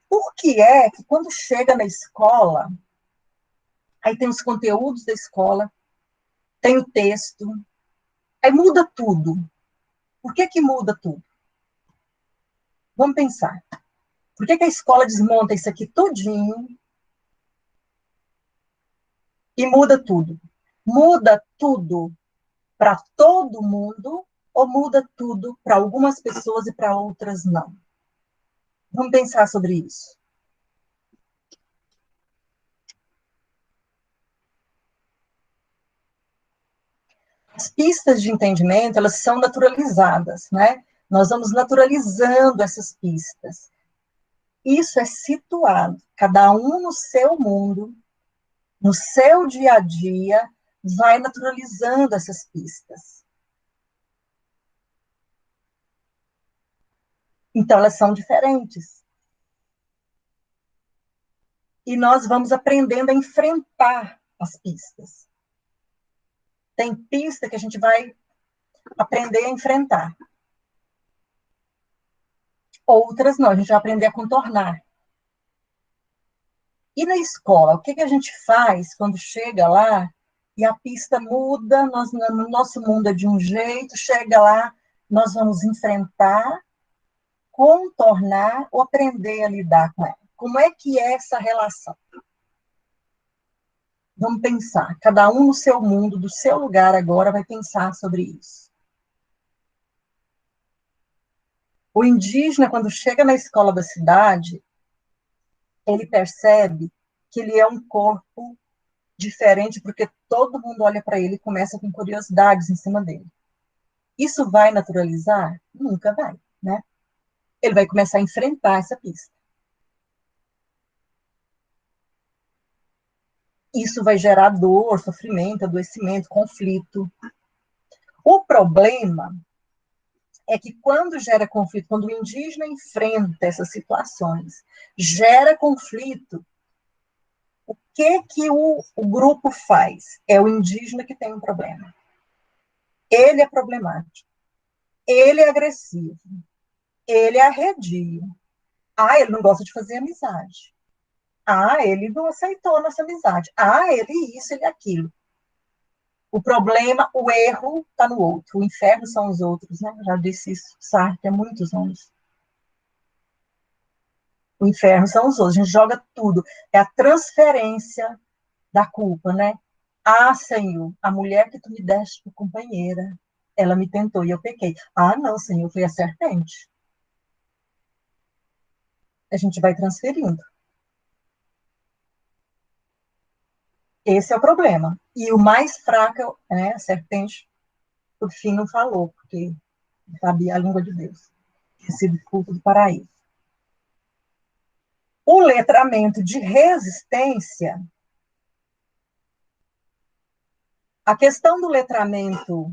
Por que é que quando chega na escola, aí tem os conteúdos da escola, tem o texto, aí muda tudo. Por que muda tudo? Vamos pensar. Por que a escola desmonta isso aqui tudinho e muda tudo? Muda tudo para todo mundo ou muda tudo para algumas pessoas e para outras não? Vamos pensar sobre isso. As pistas de entendimento, elas são naturalizadas, né? Nós vamos naturalizando essas pistas. Isso é situado, cada um no seu mundo, no seu dia a dia, vai naturalizando essas pistas. Então, elas são diferentes. E nós vamos aprendendo a enfrentar as pistas. Tem pista que a gente vai aprender a enfrentar. Outras não, a gente vai aprender a contornar. E na escola, o que a gente faz quando chega lá e a pista muda, no nosso mundo é de um jeito, chega lá, nós vamos enfrentar, contornar ou aprender a lidar com ela. Como é que é essa relação? Vamos pensar, cada um no seu mundo, do seu lugar agora, vai pensar sobre isso. O indígena, quando chega na escola da cidade, ele percebe que ele é um corpo diferente, porque todo mundo olha para ele e começa com curiosidades em cima dele. Isso vai naturalizar? Nunca vai, né? Ele vai começar a enfrentar essa pista. Isso vai gerar dor, sofrimento, adoecimento, conflito. O problema é que quando gera conflito, quando o indígena enfrenta essas situações, gera conflito, o que o grupo faz? É o indígena que tem um problema. Ele é problemático. Ele é agressivo. Ele é arredio. Ah, ele não gosta de fazer amizade. Ah, ele não aceitou a nossa amizade. Ah, ele isso, ele aquilo. O problema, o erro está no outro. O inferno são os outros, né? Já disse isso, Sartre, há muitos anos. O inferno são os outros. A gente joga tudo. É a transferência da culpa, né? Ah, Senhor, a mulher que tu me deste por companheira, ela me tentou e eu pequei. Ah, não, Senhor, foi a serpente. A gente vai transferindo. Esse é o problema. E o mais fraco, né, a serpente, por fim, não falou, porque sabia a língua de Deus. Tinha sido culto do paraíso. O letramento de resistência, a questão do letramento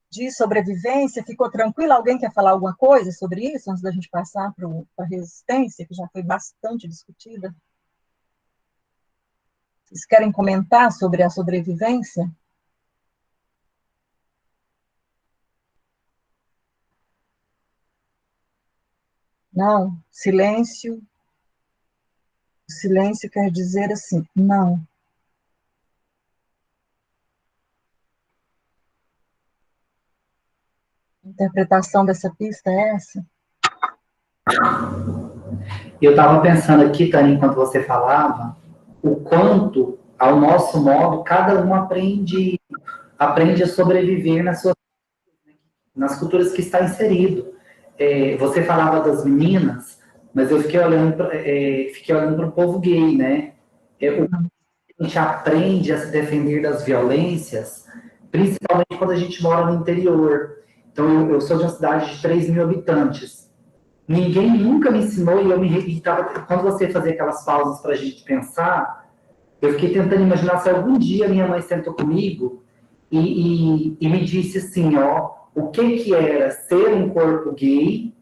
de sobrevivência ficou tranquila? Alguém quer falar alguma coisa sobre isso, antes da gente passar para a resistência, que já foi bastante discutida? Vocês querem comentar sobre a sobrevivência? Não? Silêncio. Silêncio quer dizer assim, não. A interpretação dessa pista é essa? Eu estava pensando aqui, Tânia, enquanto você falava, o quanto, ao nosso modo, cada um aprende a sobreviver nas culturas que está inserido. Você falava das meninas, mas eu fiquei olhando para o povo gay, né? A gente aprende a se defender das violências, principalmente quando a gente mora no interior. Então, eu sou de uma cidade de 3 mil habitantes. Ninguém nunca me ensinou e eu me irritava. Quando você fazia aquelas pausas para a gente pensar, eu fiquei tentando imaginar se algum dia minha mãe sentou comigo e me disse assim, ó, o que era ser um corpo gay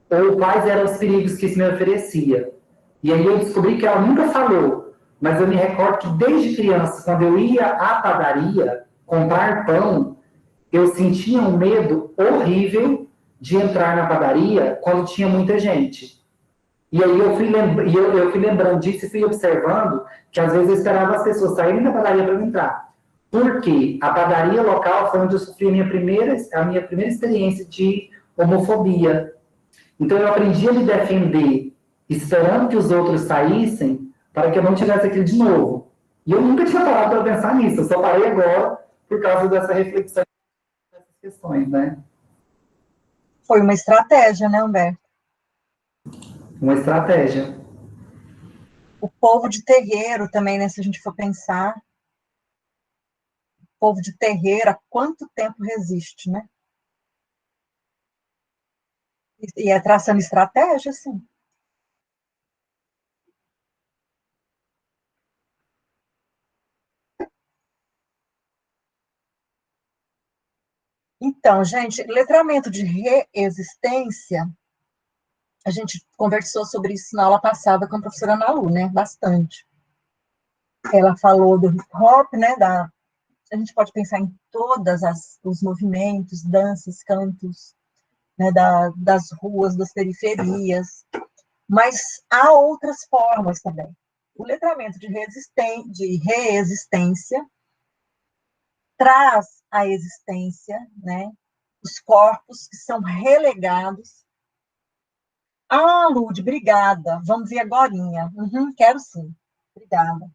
ou quais eram os perigos que isso me oferecia. E aí eu descobri que ela nunca falou, mas eu me recordo que desde criança, quando eu ia à padaria comprar pão, eu sentia um medo horrível de entrar na padaria quando tinha muita gente. E aí eu fui lembrando disso e fui observando que às vezes eu esperava as pessoas saírem da padaria para entrar. Porque a padaria local foi onde eu sofri a minha primeira experiência de homofobia. Então eu aprendi a me defender, esperando que os outros saíssem, para que eu não tivesse aquilo de novo. E eu nunca tinha parado para pensar nisso, eu só parei agora por causa dessa reflexão dessas questões, né? Foi uma estratégia, né, Humberto? Uma estratégia. O povo de terreiro também, né, se a gente for pensar, o povo de terreiro, há quanto tempo resiste, né? E é traçando estratégia, sim. Então, gente, letramento de reexistência, a gente conversou sobre isso na aula passada com a professora Malu, né? Bastante. Ela falou do hip hop, né? A gente pode pensar em todos os movimentos, danças, cantos, né? Das ruas, das periferias, mas há outras formas também. O letramento de reexistência traz à existência, né? Os corpos que são relegados. Ah, Lude, obrigada. Vamos ver agorinha. Uhum, quero sim. Obrigada.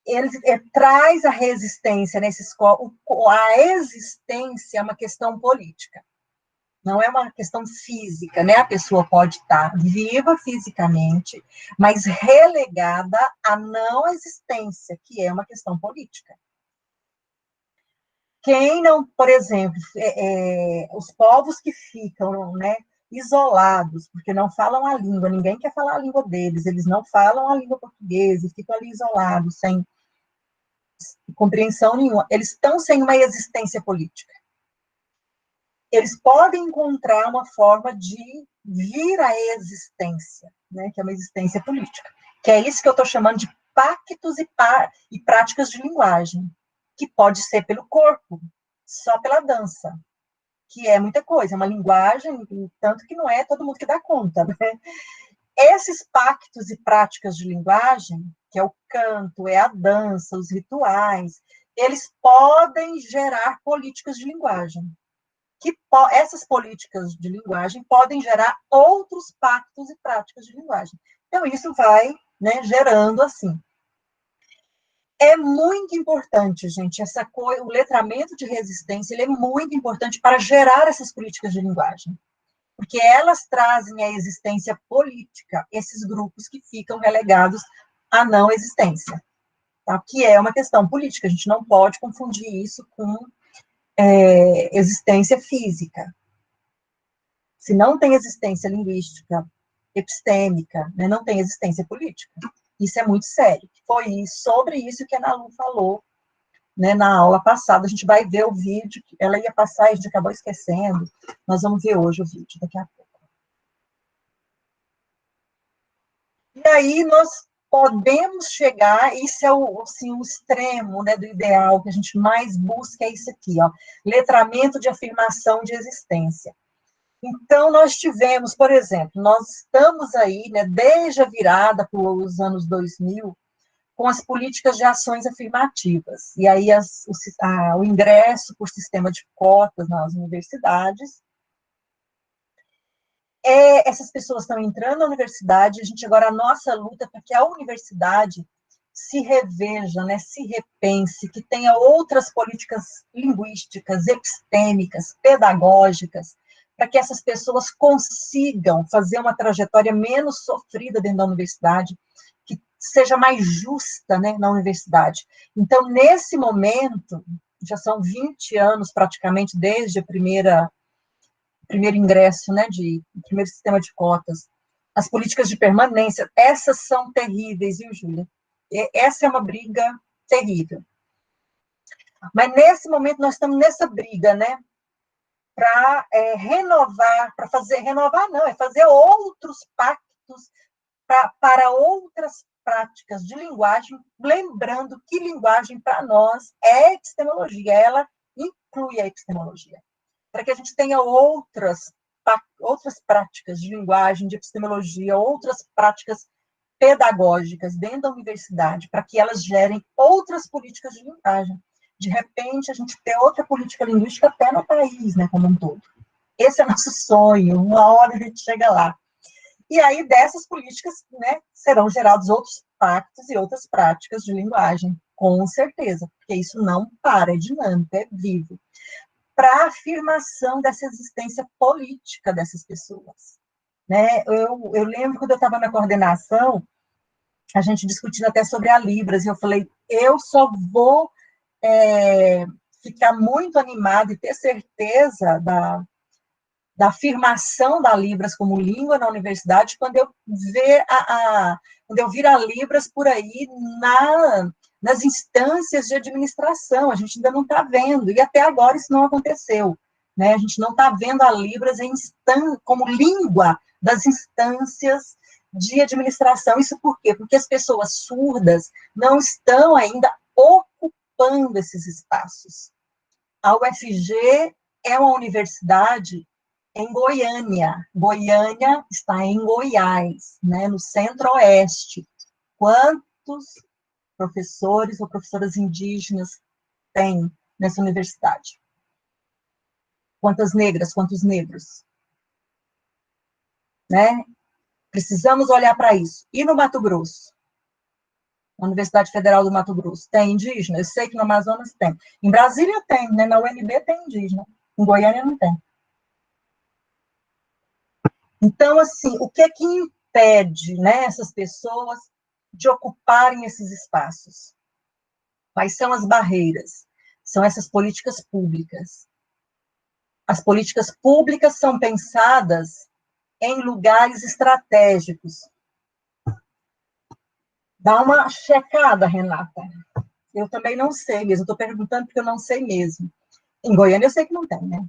Ele traz a resistência nesses corpos. A existência é uma questão política, não é uma questão física, né? A pessoa pode estar viva fisicamente, mas relegada à não existência, que é uma questão política. Quem não, por exemplo, os povos que ficam, né, isolados, porque não falam a língua, ninguém quer falar a língua deles, eles não falam a língua portuguesa, e ficam ali isolados, sem compreensão nenhuma, eles estão sem uma existência política. Eles podem encontrar uma forma de vir à existência, né, que é uma existência política, que é isso que eu estou chamando de pactos e práticas de linguagem, que pode ser pelo corpo, só pela dança, que é muita coisa, é uma linguagem, tanto que não é todo mundo que dá conta, né? Esses pactos e práticas de linguagem, que é o canto, é a dança, os rituais, eles podem gerar políticas de linguagem. Essas políticas de linguagem podem gerar outros pactos e práticas de linguagem. Então, isso vai, né, gerando assim. É muito importante, gente, o letramento de resistência, ele é muito importante para gerar essas políticas de linguagem, porque elas trazem à existência política esses grupos que ficam relegados à não existência, tá? Que é uma questão política, a gente não pode confundir isso com existência física. Se não tem existência linguística, epistêmica, né, não tem existência política. Isso é muito sério. Foi sobre isso que a Ana Lu falou, né, na aula passada. A gente vai ver o vídeo, ela ia passar e a gente acabou esquecendo. Nós vamos ver hoje o vídeo, daqui a pouco. E aí nós podemos chegar, isso é assim, o extremo, né, do ideal, que a gente mais busca, é isso aqui, ó, letramento de afirmação de existência. Então, nós tivemos, por exemplo, nós estamos aí, né, desde a virada para os anos 2000, com as políticas de ações afirmativas. E aí o ingresso por sistema de cotas nas universidades. Essas pessoas estão entrando na universidade, a nossa luta é para que a universidade se reveja, né, se repense, que tenha outras políticas linguísticas, epistêmicas, pedagógicas, para que essas pessoas consigam fazer uma trajetória menos sofrida dentro da universidade, que seja mais justa, né, na universidade. Então, nesse momento, já são 20 anos praticamente desde o primeiro ingresso, né, o primeiro sistema de cotas, as políticas de permanência, essas são terríveis, viu, Júlia? Essa é uma briga terrível. Mas, nesse momento, nós estamos nessa briga, né, para renovar, fazer outros pactos para outras práticas de linguagem, lembrando que linguagem, para nós, é epistemologia, ela inclui a epistemologia. Para que a gente tenha outras práticas de linguagem, de epistemologia, outras práticas pedagógicas dentro da universidade, para que elas gerem outras políticas de linguagem. De repente, a gente ter outra política linguística até no país, né, como um todo. Esse é nosso sonho, uma hora a gente chega lá. E aí, dessas políticas, né, serão gerados outros pactos e outras práticas de linguagem, com certeza, porque isso não para, é dinâmico, é vivo, para a afirmação dessa existência política dessas pessoas. Né? Eu lembro quando eu estava na coordenação, a gente discutindo até sobre a Libras, e eu falei, eu só vou ficar muito animada e ter certeza da afirmação da Libras como língua na universidade quando eu vir a Libras por aí nas instâncias de administração. A gente ainda não está vendo, e até agora isso não aconteceu. Né? A gente não está vendo a Libras como língua das instâncias de administração. Isso por quê? Porque as pessoas surdas não estão ainda ocupando esses espaços. A UFG é uma universidade em Goiânia. Goiânia está em Goiás, né, no centro-oeste. Quantos professores ou professoras indígenas tem nessa universidade? Quantas negras, quantos negros? Né? Precisamos olhar para isso. E no Mato Grosso? Na Universidade Federal do Mato Grosso, tem indígena? Eu sei que no Amazonas tem. Em Brasília tem, né? Na UNB tem indígena. Em Goiânia não tem. Então, assim, o que é que impede, né, essas pessoas de ocuparem esses espaços? Quais são as barreiras? São essas políticas públicas. As políticas públicas são pensadas em lugares estratégicos. Dá uma checada, Renata. Eu também não sei mesmo, estou perguntando porque eu não sei mesmo. Em Goiânia eu sei que não tem, né?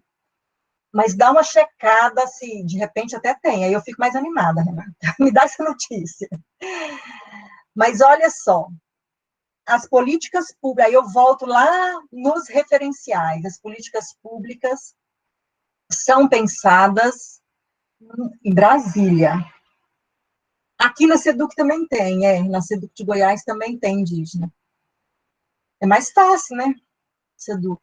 Mas dá uma checada se de repente até tem, aí eu fico mais animada, Renata. Me dá essa notícia. Mas olha só, as políticas públicas, aí eu volto lá nos referenciais, as políticas públicas são pensadas em Brasília. Aqui na SEDUC também tem, na SEDUC de Goiás também tem indígena. É mais fácil, né, SEDUC.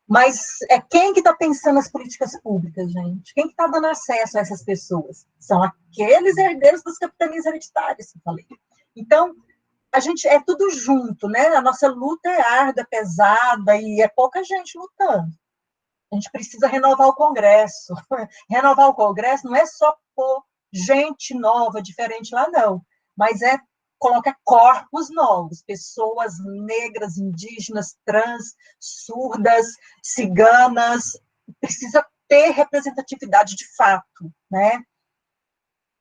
Mas quem que está pensando nas políticas públicas, gente? Quem que está dando acesso a essas pessoas? São aqueles herdeiros das capitanias hereditárias que eu falei. Então, a gente é tudo junto, né? A nossa luta é árdua, pesada, e é pouca gente lutando. A gente precisa renovar o Congresso. Renovar o Congresso não é só pôr gente nova, diferente lá, não. Mas é colocar corpos novos, pessoas negras, indígenas, trans, surdas, ciganas. Precisa ter representatividade de fato, né?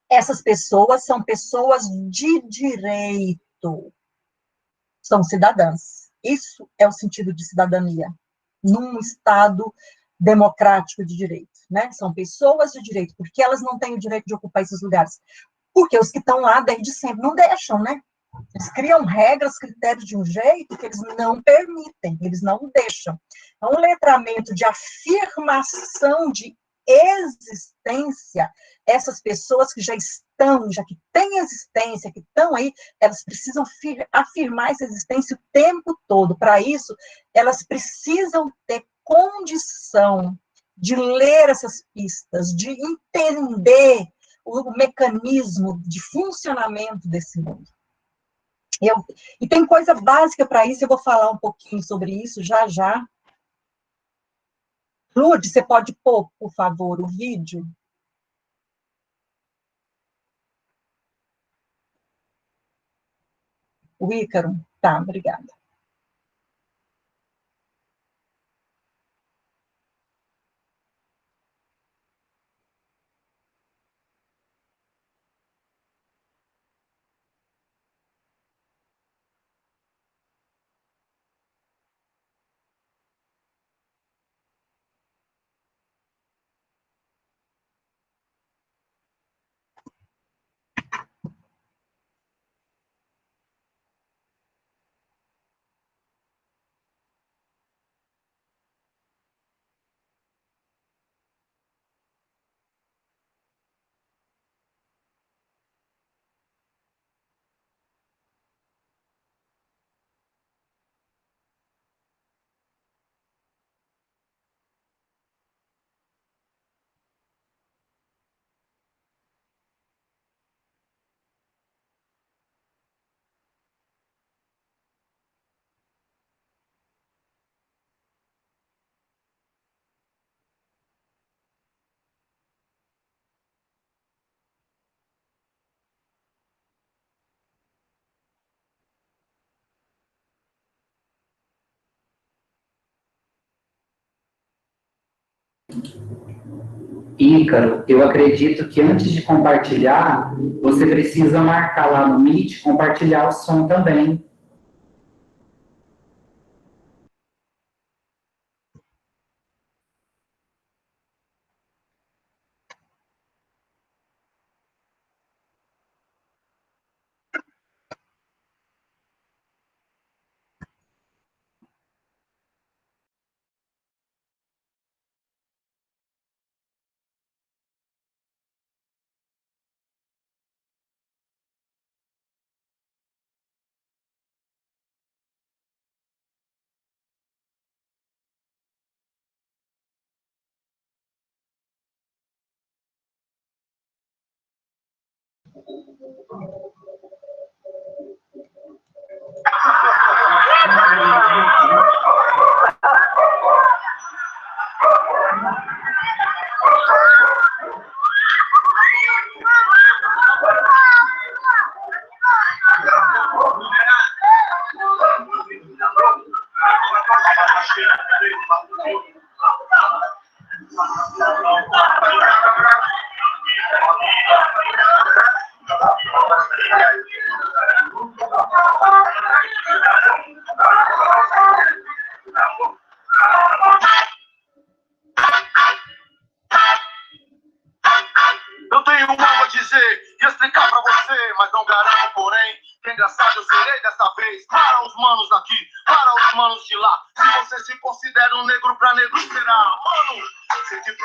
Essas pessoas são pessoas de direito. São cidadãs. Isso é o sentido de cidadania, num Estado democrático de direito, né? São pessoas de direito, porque elas não têm o direito de ocupar esses lugares. Porque os que estão lá desde sempre não deixam, né? Eles criam regras, critérios de um jeito que eles não permitem, eles não deixam. É um letramento de afirmação de existência. Essas pessoas que já estão, já que têm existência, que estão aí, elas precisam afirmar essa existência o tempo todo. Para isso, elas precisam ter condição de ler essas pistas, de entender o mecanismo de funcionamento desse mundo. E tem coisa básica para isso, eu vou falar um pouquinho sobre isso já já. Lourdes, você pode pôr, por favor, o vídeo? O Ícaro? Tá, obrigada. Ícaro, eu acredito que antes de compartilhar, você precisa marcar lá no Meet, compartilhar o som também. Eu tenho algo a dizer e explicar pra você, mas não garanto, porém, que engraçado eu serei dessa vez. Para os manos daqui, para os manos de lá. Se você se considera um negro, pra negro será. Mano, sente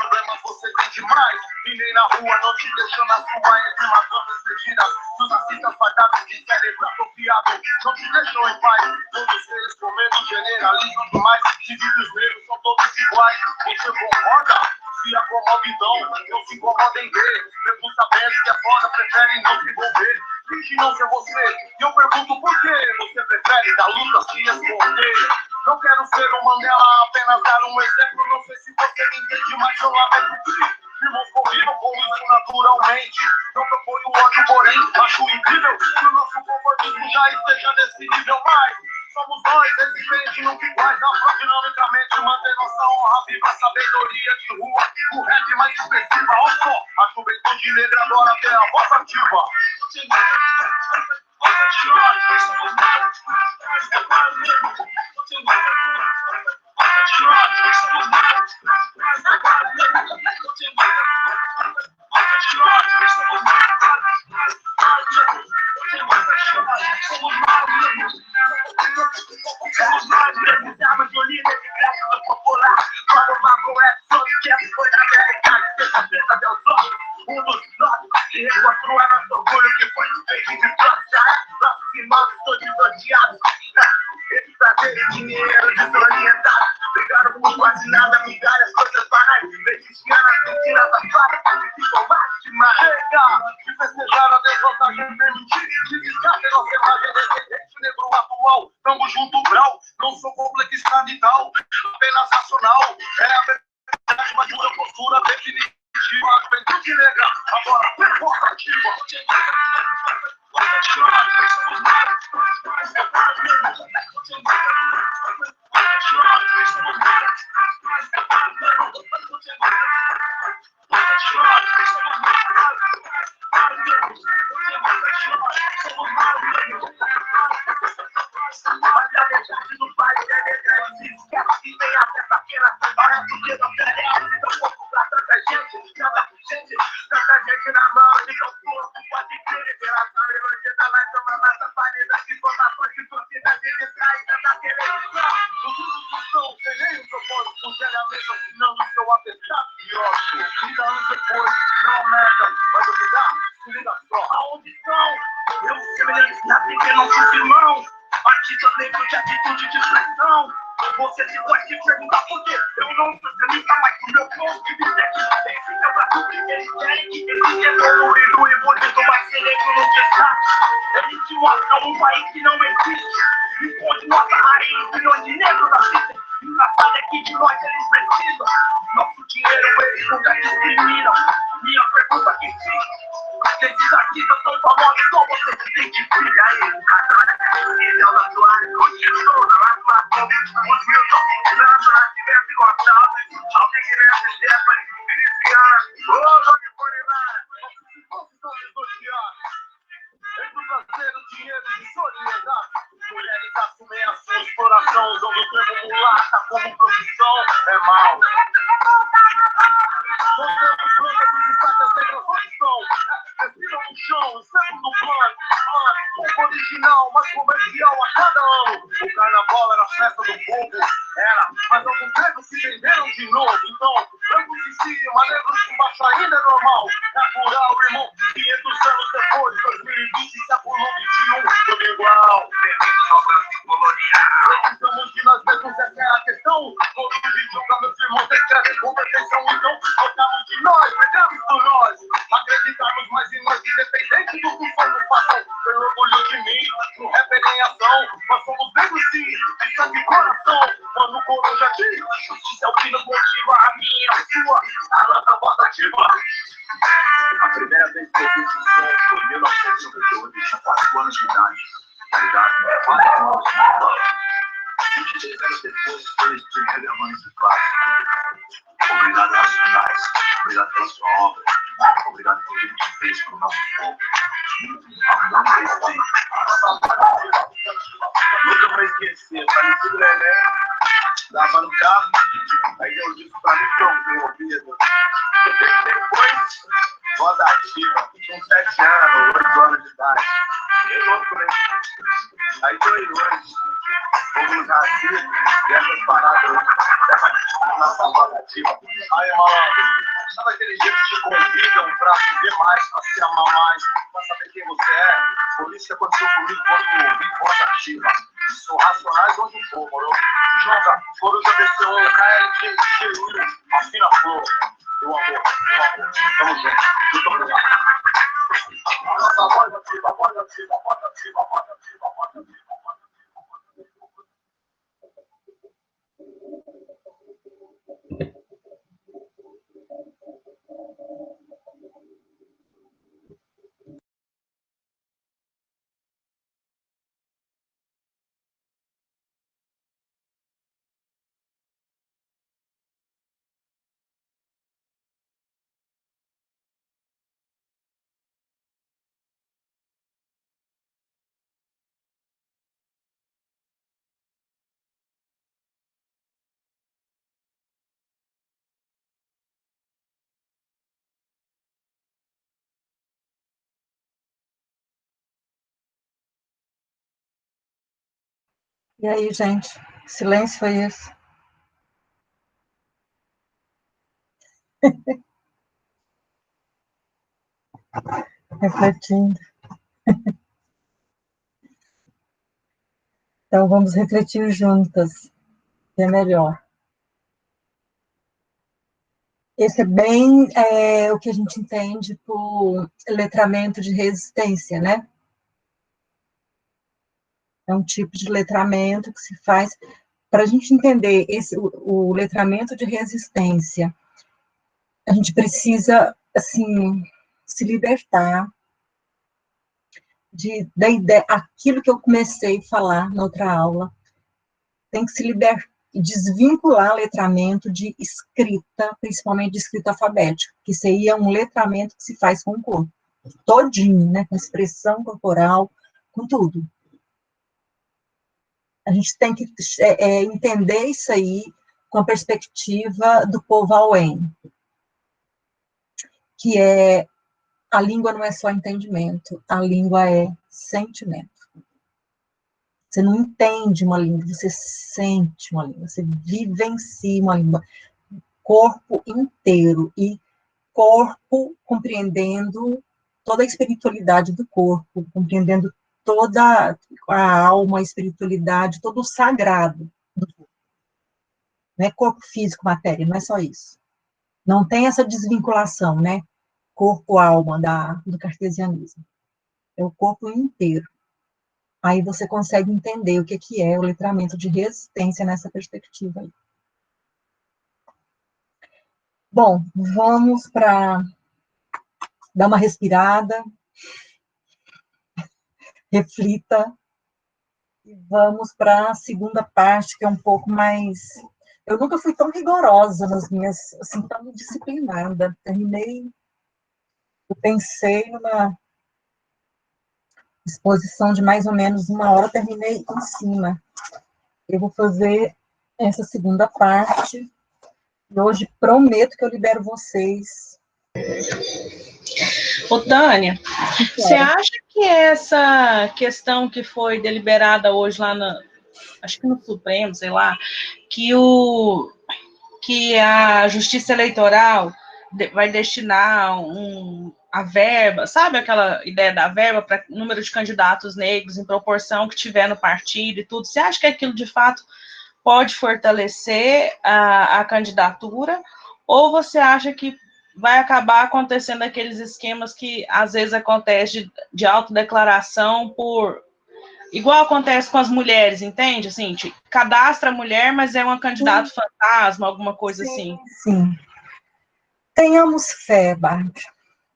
na rua, não te deixando na sua entre matando pedidas. Dos assistas fadados de cérebro apropriado, não te deixam em paz. Todos os seres com medo generalizam demais. Divididos negros são todos iguais. Você concorda? Se acomoda então, não se incomoda em ver. Mesmo sabendo que é foda, prefere não se envolver. Finge não ser você. E eu pergunto por que você prefere da luta se esconder. Não quero ser um Mandela, apenas dar um exemplo. Não sei se você me entende, mas eu lamento te. Irmãos convivam com isso naturalmente. Não proponho ódio, porém acho incrível que o nosso conformismo já esteja nesse nível. Mas somos nós, resistentes, nunca iguais. Dinamicamente manter nossa honra viva, sabedoria de rua. O rap mais expressiva, ó só. A juventude negra agora tem a voz ativa. Tamo junto, Brau, não sou complexidade e tal, apenas racional. É a verdade, mas uma postura definitiva. Juventude negra, agora performa ativa. Você se pode se perguntar por quê? Eu não sou cenista, mas o meu ponto de vista é diferente. Então, pra tudo que eles querem, que eles evoluíram e bonito, mas sem negro no destaque. Eles te mostram um país que não existe. E onde nossa raiz, milhões de negros assistem. Engraçado é que de nós eles precisam. Nosso dinheiro eles nunca discriminam. Minha pergunta aqui sim. Esses artistas são famosos, só você se identifica aí. Então, na sua área, continua lá no Marcão. Os Milton, Sandra, Tivesse Gonçalves, alguém que nessa Stephanie, Cristiano, onde for lá. Entre prazer, o dinheiro e solidariedade. Mulheres assumem a sua exploração, usando o termo mulata como profissão. É mal. Soltamos brancas e destacas negras onde estão. Respiram no chão, sempre no plano. Pouco original, mas comercial a cada ano. O carnaval era a festa do povo. Era, mas alguns negros se venderam de novo. Então, brancos em cima, negros embaixo ainda é normal. Natural, irmão, 500 anos depois, 2020, século XXI, tudo igual. Precisamos de nós mesmos, essa é a questão. Todos os julga, meus irmãos, escrevem com perfeição. Então, gostamos de nós, perdemos por nós. Acreditamos mais em nós, independente do que for no passado. Tenho orgulho de mim, no rap em ação. Nós somos negros sim, de sangue e coração. Mano, coruja diz, justiça é o que nos motiva. A minha, a sua, a nossa voz ativa. A primeira vez que eu vi esse som foi em 1998, eu tinha 4 anos de idade. Tá ligado? 4 anos de idade. 23 anos depois, eles tinham relevância clássica. Obrigado, Nacionais. Obrigado pela sua obra. Obrigado por tudo que fez para o nosso povo. Nunca vou esquecer. Falecido Lelé, dava no carro, aí eu disse para mim que eu fui ouvido. Depois, voz ativa, com 7 anos, 8 anos de idade. Que louco, né? Aí 2 anos, fomos racistas, dessas paradas, nossa voz ativa. Aí, malandro. Sabe aquele jeito que te convidam pra viver mais, pra se amar mais, pra saber quem você é? Por isso que aconteceu comigo quando eu ouvi voz ativa. Sou racionais onde for, moro? Joga, Coruja BC1, KLQ, Cheiro, Afina Flor. Meu amor. Tamo junto. Muito obrigado. Nossa, voz ativa, voz ativa, voz ativa, voz ativa, voz ativa. E aí, gente? Que silêncio foi esse? Refletindo. Então, vamos refletir juntas, que é melhor. Esse é bem o que a gente entende por letramento de resistência, né? É um tipo de letramento que se faz para a gente entender o letramento de resistência. A gente precisa, assim, se libertar da ideia, aquilo que eu comecei a falar na outra aula, tem que se libertar e desvincular letramento de escrita, principalmente de escrita alfabética, que seria um letramento que se faz com o corpo, todinho, né, com expressão corporal, com tudo. A gente tem que entender isso aí com a perspectiva do povo auém, que é a língua não é só entendimento, a língua é sentimento. Você não entende uma língua, você sente uma língua, você vivencia uma língua, corpo inteiro, e corpo compreendendo toda a espiritualidade do corpo, compreendendo toda a alma, a espiritualidade, todo o sagrado do corpo. Não é corpo físico, matéria, não é só isso. Não tem essa desvinculação, né? Corpo-alma do cartesianismo. É o corpo inteiro. Aí você consegue entender o que é o letramento de resistência nessa perspectiva aí. Bom, vamos para dar uma respirada, reflita, e vamos para a segunda parte, que é um pouco mais... Eu nunca fui tão rigorosa nas minhas, assim, tão disciplinada. Eu pensei numa exposição de mais ou menos 1 hora, terminei em cima. Eu vou fazer essa segunda parte, e hoje prometo que eu libero vocês. Ô, Tânia, você acha que essa questão que foi deliberada hoje lá acho que no Supremo, sei lá, que a Justiça Eleitoral vai destinar a verba, sabe aquela ideia da verba para número de candidatos negros em proporção que tiver no partido e tudo, você acha que aquilo de fato pode fortalecer a candidatura, ou você acha que vai acabar acontecendo aqueles esquemas que às vezes acontece de autodeclaração igual acontece com as mulheres, entende? Assim, cadastra a mulher, mas é uma candidata fantasma, alguma coisa assim. Sim. Tenhamos fé, Bárbara.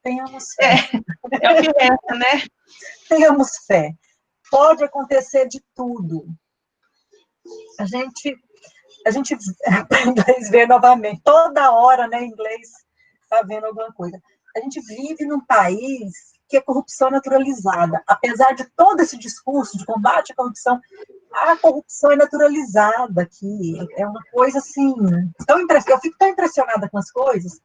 Tenhamos fé. É o que resta, né? Tenhamos fé. Pode acontecer de tudo. A gente inglês vê novamente, toda hora, né, em inglês, está vendo alguma coisa. A gente vive num país que é corrupção naturalizada. Apesar de todo esse discurso de combate à corrupção, a corrupção é naturalizada aqui. É uma coisa assim, eu fico tão impressionada com as coisas.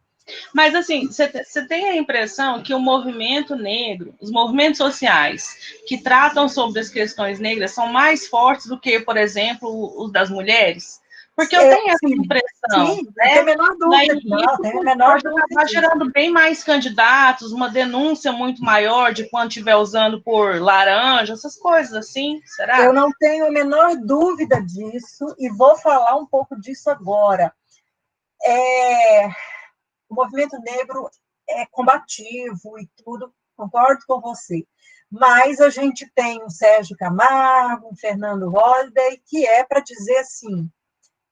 Mas, assim, você tem a impressão que o movimento negro, os movimentos sociais que tratam sobre as questões negras são mais fortes do que, por exemplo, os das mulheres? Porque eu tenho essa sim, impressão, sim, né? não tem a menor dúvida, Daí não, isso tem a menor pode dúvida acabar disso. gerando bem mais candidatos, uma denúncia muito maior de quando estiver usando por laranja, essas coisas assim, será? Eu não tenho a menor dúvida disso e vou falar um pouco disso agora. O movimento negro é combativo e tudo, concordo com você. Mas a gente tem um Sérgio Camargo, um Fernando Holliday, que é para dizer assim,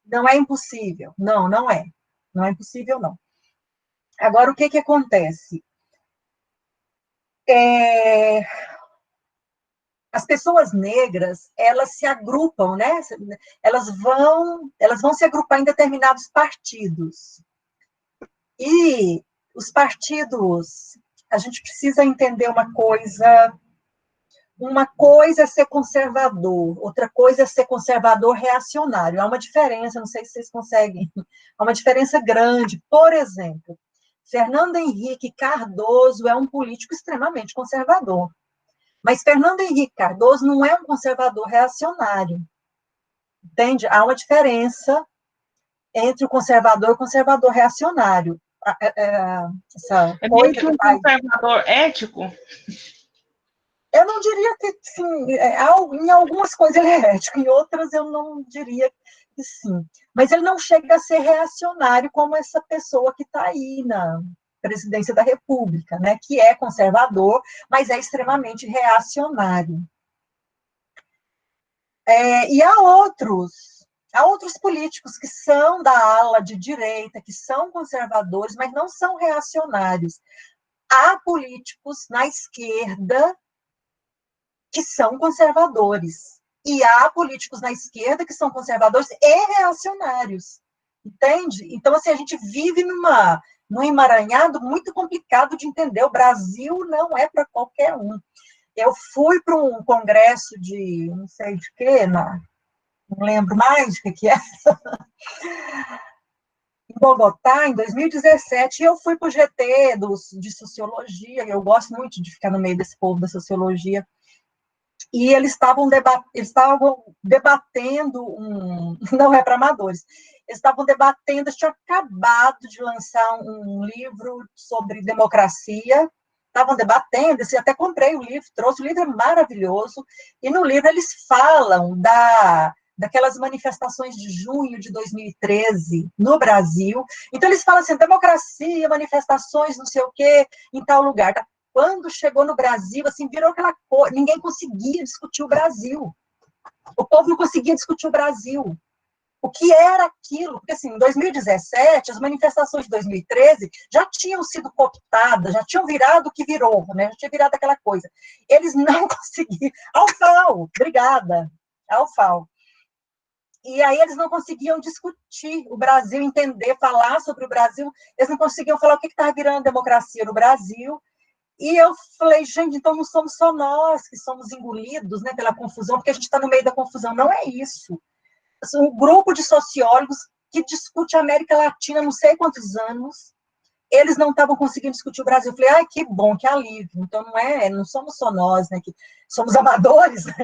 não é impossível. Não, não é. Não é impossível, não. Agora, o que que acontece? As pessoas negras, elas se agrupam, né? Elas vão se agrupar em determinados partidos. E os partidos, a gente precisa entender uma coisa é ser conservador, outra coisa é ser conservador reacionário. Há uma diferença, não sei se vocês conseguem, há uma diferença grande. Por exemplo, Fernando Henrique Cardoso é um político extremamente conservador. Mas Fernando Henrique Cardoso não é um conservador reacionário. Entende? Há uma diferença entre o conservador e o conservador reacionário. Essa É meio coisa que que um faz. conservador ético. Eu não diria que sim, em algumas coisas ele é ético, em outras eu não diria que sim. Mas ele não chega a ser reacionário como essa pessoa que está aí na presidência da República, né? Que é conservador, mas é extremamente reacionário. E há outros políticos que são da ala de direita, que são conservadores, mas não são reacionários. Há políticos na esquerda que são conservadores. E há políticos na esquerda que são conservadores e reacionários. Entende? Então, assim, a gente vive num emaranhado muito complicado de entender. O Brasil não é para qualquer um. Eu fui para um congresso de não sei de quê, não lembro mais o que é, em Bogotá, em 2017, e eu fui para o GT de Sociologia, eu gosto muito de ficar no meio desse povo da Sociologia, e eles estavam debatendo não é para amadores, eles estavam debatendo, eles tinham acabado de lançar um livro sobre democracia, estavam debatendo, eu até comprei o livro, trouxe, o livro é maravilhoso, e no livro eles falam daquelas manifestações de junho de 2013 no Brasil. Então eles falam assim, democracia, manifestações, não sei o quê, em tal lugar. Quando chegou no Brasil, assim, virou aquela coisa, ninguém conseguia discutir o Brasil. O povo não conseguia discutir o Brasil. O que era aquilo? Porque, assim, em 2017, as manifestações de 2013 já tinham sido cooptadas, já tinham virado o que virou, né? Já tinha virado aquela coisa. Eles não conseguiam. Alfal, obrigada. Alfal. E aí eles não conseguiam discutir o Brasil, entender, falar sobre o Brasil. Eles não conseguiam falar o que estava virando democracia no Brasil. E eu falei, gente, então não somos só nós que somos engolidos, né, pela confusão, porque a gente está no meio da confusão. Não é isso. Um grupo de sociólogos que discute a América Latina há não sei quantos anos, eles não estavam conseguindo discutir o Brasil. Eu falei, ai, que bom, que alívio. Então não somos só nós, né, que somos amadores, né,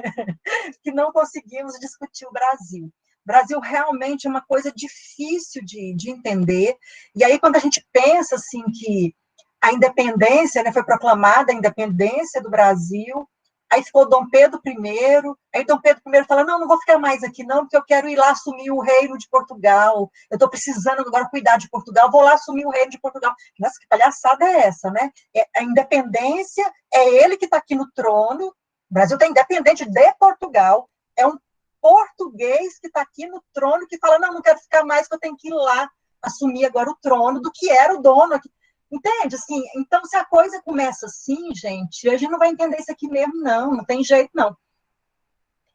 que não conseguimos discutir o Brasil. O Brasil realmente é uma coisa difícil de entender. E aí, quando a gente pensa assim que a independência, né, foi proclamada a independência do Brasil, aí ficou Dom Pedro I, aí Dom Pedro I fala, não vou ficar mais aqui não, porque eu quero ir lá assumir o reino de Portugal, eu estou precisando agora cuidar de Portugal, vou lá assumir o reino de Portugal. Nossa, que palhaçada é essa, né? A independência, é ele que está aqui no trono, o Brasil está independente de Portugal, é um português que está aqui no trono que fala, não quero ficar mais, que eu tenho que ir lá assumir agora o trono do que era o dono aqui. Entende? Assim, então, se a coisa começa assim, gente, a gente não vai entender isso aqui mesmo, não tem jeito, não.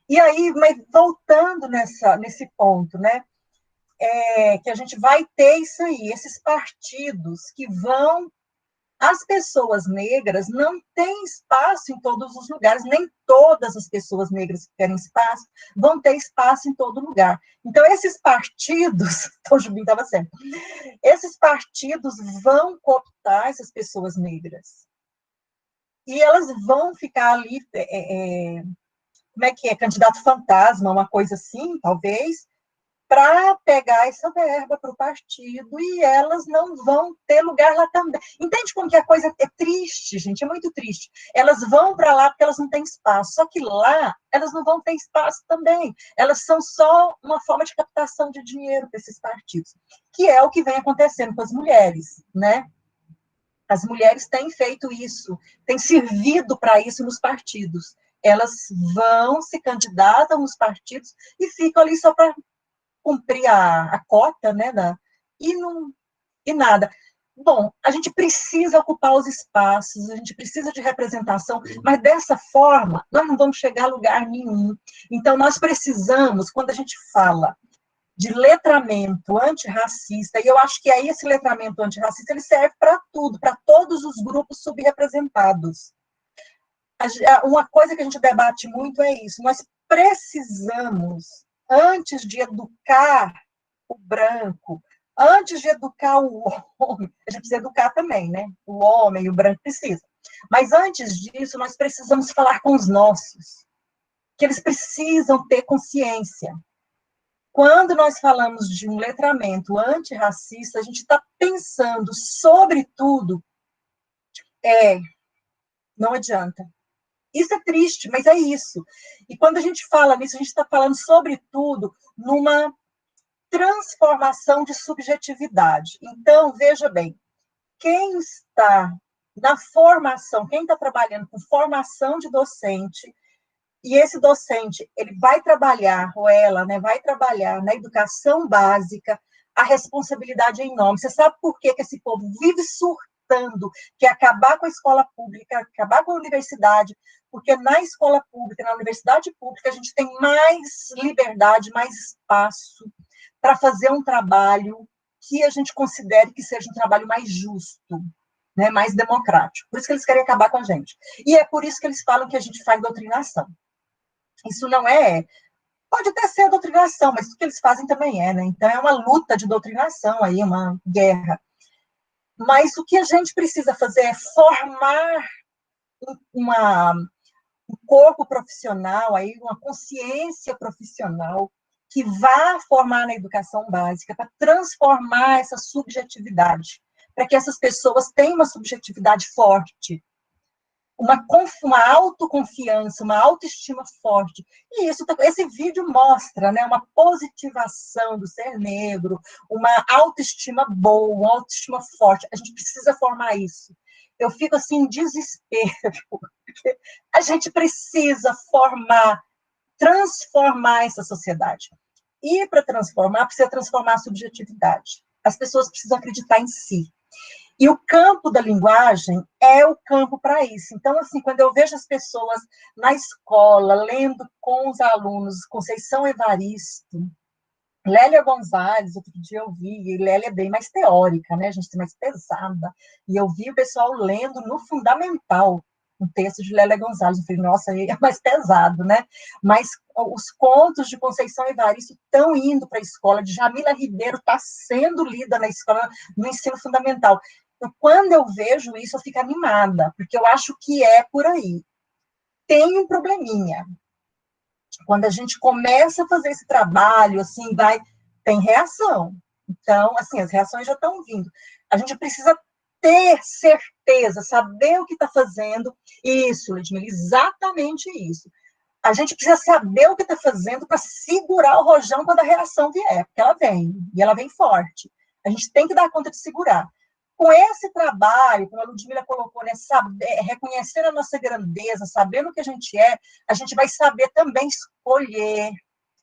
E aí, mas voltando nesse ponto, né, que a gente vai ter isso aí, esses partidos que vão. As pessoas negras não têm espaço em todos os lugares, nem todas as pessoas negras que querem espaço vão ter espaço em todo lugar. Então, esses partidos, o Jubim estava certo, esses partidos vão cooptar essas pessoas negras. E elas vão ficar ali, como é que é? Candidato fantasma, uma coisa assim, talvez, para pegar essa verba para o partido e elas não vão ter lugar lá também. Entende como que a coisa é triste, gente? É muito triste. Elas vão para lá porque elas não têm espaço, só que lá elas não vão ter espaço também. Elas são só uma forma de captação de dinheiro para esses partidos, que é o que vem acontecendo com as mulheres, né? As mulheres têm feito isso, têm servido para isso nos partidos. Elas vão, se candidatam nos partidos e ficam ali só para cumprir a cota, né, e nada. Bom, a gente precisa ocupar os espaços, a gente precisa de representação, mas dessa forma nós não vamos chegar a lugar nenhum. Então, nós precisamos, quando a gente fala de letramento antirracista, e eu acho que aí esse letramento antirracista ele serve para tudo, para todos os grupos subrepresentados. Uma coisa que a gente debate muito é isso, nós precisamos, antes de educar o branco, antes de educar o homem, a gente precisa educar também, né? O homem e o branco precisam. Mas antes disso, nós precisamos falar com os nossos, que eles precisam ter consciência. Quando nós falamos de um letramento antirracista, a gente está pensando, sobretudo, não adianta. Isso é triste, mas é isso. E quando a gente fala nisso, a gente está falando, sobretudo, numa transformação de subjetividade. Então, veja bem, quem está na formação, quem está trabalhando com formação de docente, e esse docente, ele vai trabalhar, ou ela, né, vai trabalhar na educação básica, a responsabilidade é enorme. Você sabe por que esse povo vive surtando, que é acabar com a escola pública, acabar com a universidade, porque na escola pública, na universidade pública, a gente tem mais liberdade, mais espaço para fazer um trabalho que a gente considere que seja um trabalho mais justo, né, mais democrático. Por isso que eles querem acabar com a gente. E é por isso que eles falam que a gente faz doutrinação. Isso não é... Pode até ser a doutrinação, mas o que eles fazem também é, né? Então, é uma luta de doutrinação aí, uma guerra. Mas o que a gente precisa fazer é formar um corpo profissional, aí, uma consciência profissional que vá formar na educação básica para transformar essa subjetividade, para que essas pessoas tenham uma subjetividade forte, uma autoconfiança, uma autoestima forte. E isso, esse vídeo mostra, né, uma positivação do ser negro, uma autoestima boa, uma autoestima forte. A gente precisa formar isso. Eu fico assim em desespero, porque a gente precisa transformar essa sociedade. E para transformar, precisa transformar a subjetividade. As pessoas precisam acreditar em si. E o campo da linguagem é o campo para isso. Então, assim, quando eu vejo as pessoas na escola, lendo com os alunos Conceição Evaristo, Lélia Gonzalez, outro dia eu vi, e Lélia é bem mais teórica, né, a gente tem mais pesada, e eu vi o pessoal lendo no fundamental um texto de Lélia Gonzalez, eu falei, nossa, é mais pesado, né, mas os contos de Conceição Evaristo estão indo para a escola, de Jamila Ribeiro está sendo lida na escola, no ensino fundamental. Então, quando eu vejo isso, eu fico animada, porque eu acho que é por aí. Tem um probleminha. Quando a gente começa a fazer esse trabalho, assim, tem reação. Então, assim, as reações já estão vindo. A gente precisa ter certeza, saber o que está fazendo. Isso, Ludmila, exatamente isso. A gente precisa saber o que está fazendo para segurar o rojão quando a reação vier, porque ela vem, e ela vem forte. A gente tem que dar conta de segurar. Com esse trabalho, como a Ludmila colocou, né, reconhecer a nossa grandeza, sabendo o que a gente vai saber também escolher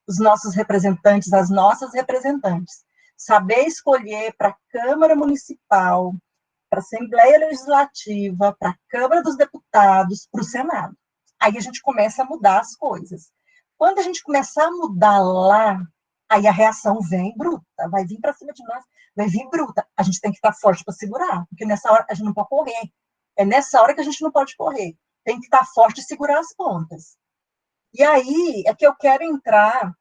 os nossos representantes, as nossas representantes. Saber escolher para a Câmara Municipal, para a Assembleia Legislativa, para a Câmara dos Deputados, para o Senado. Aí a gente começa a mudar as coisas. Quando a gente começar a mudar lá, aí a reação vem bruta, vai vir para cima de nós, vai vir bruta. A gente tem que estar forte para segurar, porque nessa hora a gente não pode correr. É nessa hora que a gente não pode correr. Tem que estar forte e segurar as pontas. E aí é que eu quero entrar,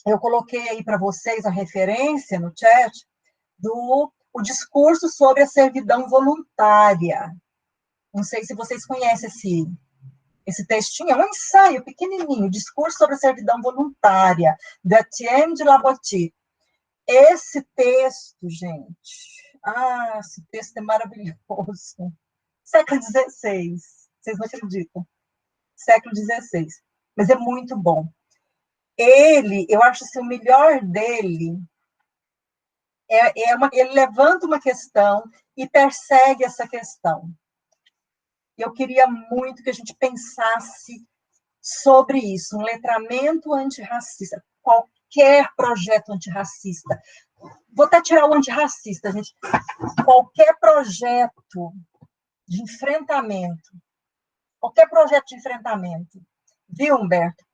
eu coloquei aí para vocês a referência no chat o discurso sobre a servidão voluntária. Não sei se vocês conhecem Esse textinho é um ensaio pequenininho, Discurso sobre a Servidão Voluntária, de Etienne de Labotie. Esse texto, gente, esse texto é maravilhoso. Século XVI, vocês não acreditam. Século XVI, mas é muito bom. Eu acho assim, o melhor dele ele levanta uma questão e persegue essa questão. Eu queria muito que a gente pensasse sobre isso, um letramento antirracista, qualquer projeto antirracista. Vou até tirar o antirracista, gente. Qualquer projeto de enfrentamento, viu, Humberto?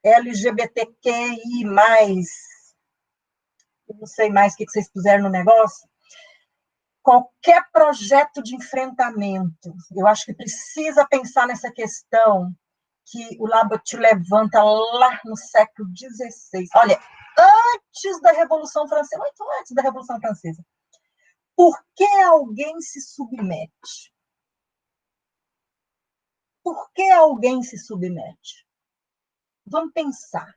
LGBTQI+, eu não sei mais o que vocês puseram no negócio, qualquer projeto de enfrentamento, eu acho que precisa pensar nessa questão que o Labotie levanta lá no século XVI. Olha, antes da Revolução Francesa, muito antes da Revolução Francesa. Por que alguém se submete? Por que alguém se submete? Vamos pensar.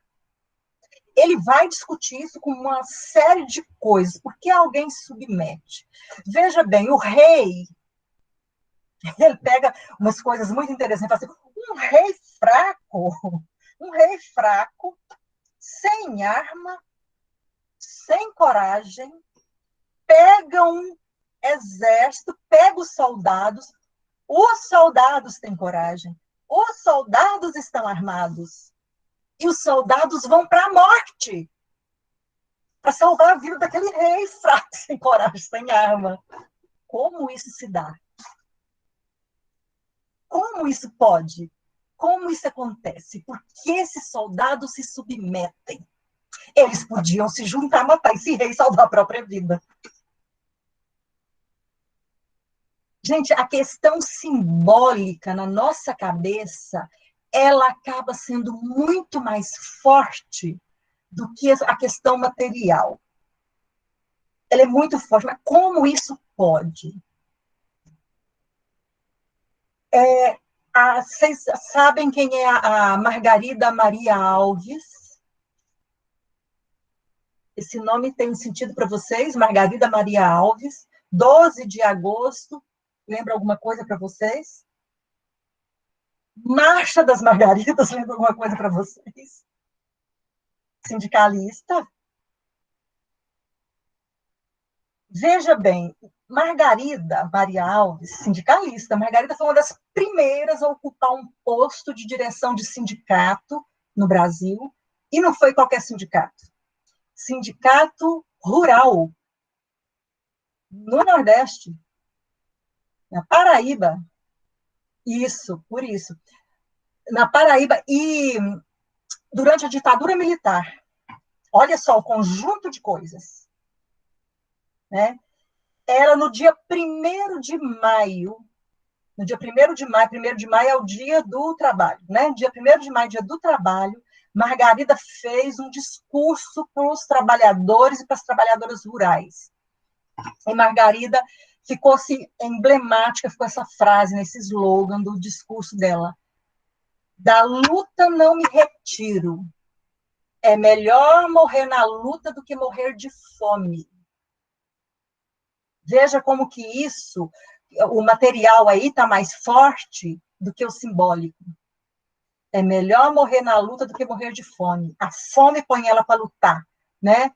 Ele vai discutir isso com uma série de coisas. Por que alguém se submete? Veja bem, o rei, ele pega umas coisas muito interessantes. Assim, um rei fraco, sem arma, sem coragem, pega um exército, pega os soldados têm coragem, os soldados estão armados. E os soldados vão para a morte para salvar a vida daquele rei fraco, sem coragem, sem arma. Como isso se dá? Como isso pode? Como isso acontece? Por que esses soldados se submetem? Eles podiam se juntar, matar esse rei e salvar a própria vida. Gente, a questão simbólica na nossa cabeça, ela acaba sendo muito mais forte do que a questão material. Ela é muito forte, mas como isso pode? Vocês sabem quem é a Margarida Maria Alves? Esse nome tem sentido para vocês? Margarida Maria Alves, 12 de agosto. Lembra alguma coisa para vocês? Marcha das Margaridas, lembra alguma coisa para vocês? Sindicalista? Veja bem, Margarida Maria Alves, sindicalista, Margarida foi uma das primeiras a ocupar um posto de direção de sindicato no Brasil, e não foi qualquer sindicato. Sindicato rural, no Nordeste, na Paraíba. Isso, por isso. Na Paraíba, e durante a ditadura militar. Olha só o conjunto de coisas. Né? Era no dia 1º de maio, no dia 1º de maio é o dia do trabalho, né? Dia 1º de maio, dia do trabalho, Margarida fez um discurso para os trabalhadores e para as trabalhadoras rurais. E Margarida ficou-se emblemática, ficou essa frase, nesse slogan do discurso dela. Da luta não me retiro. É melhor morrer na luta do que morrer de fome. Veja como que isso, o material aí está mais forte do que o simbólico. É melhor morrer na luta do que morrer de fome. A fome põe ela para lutar, né?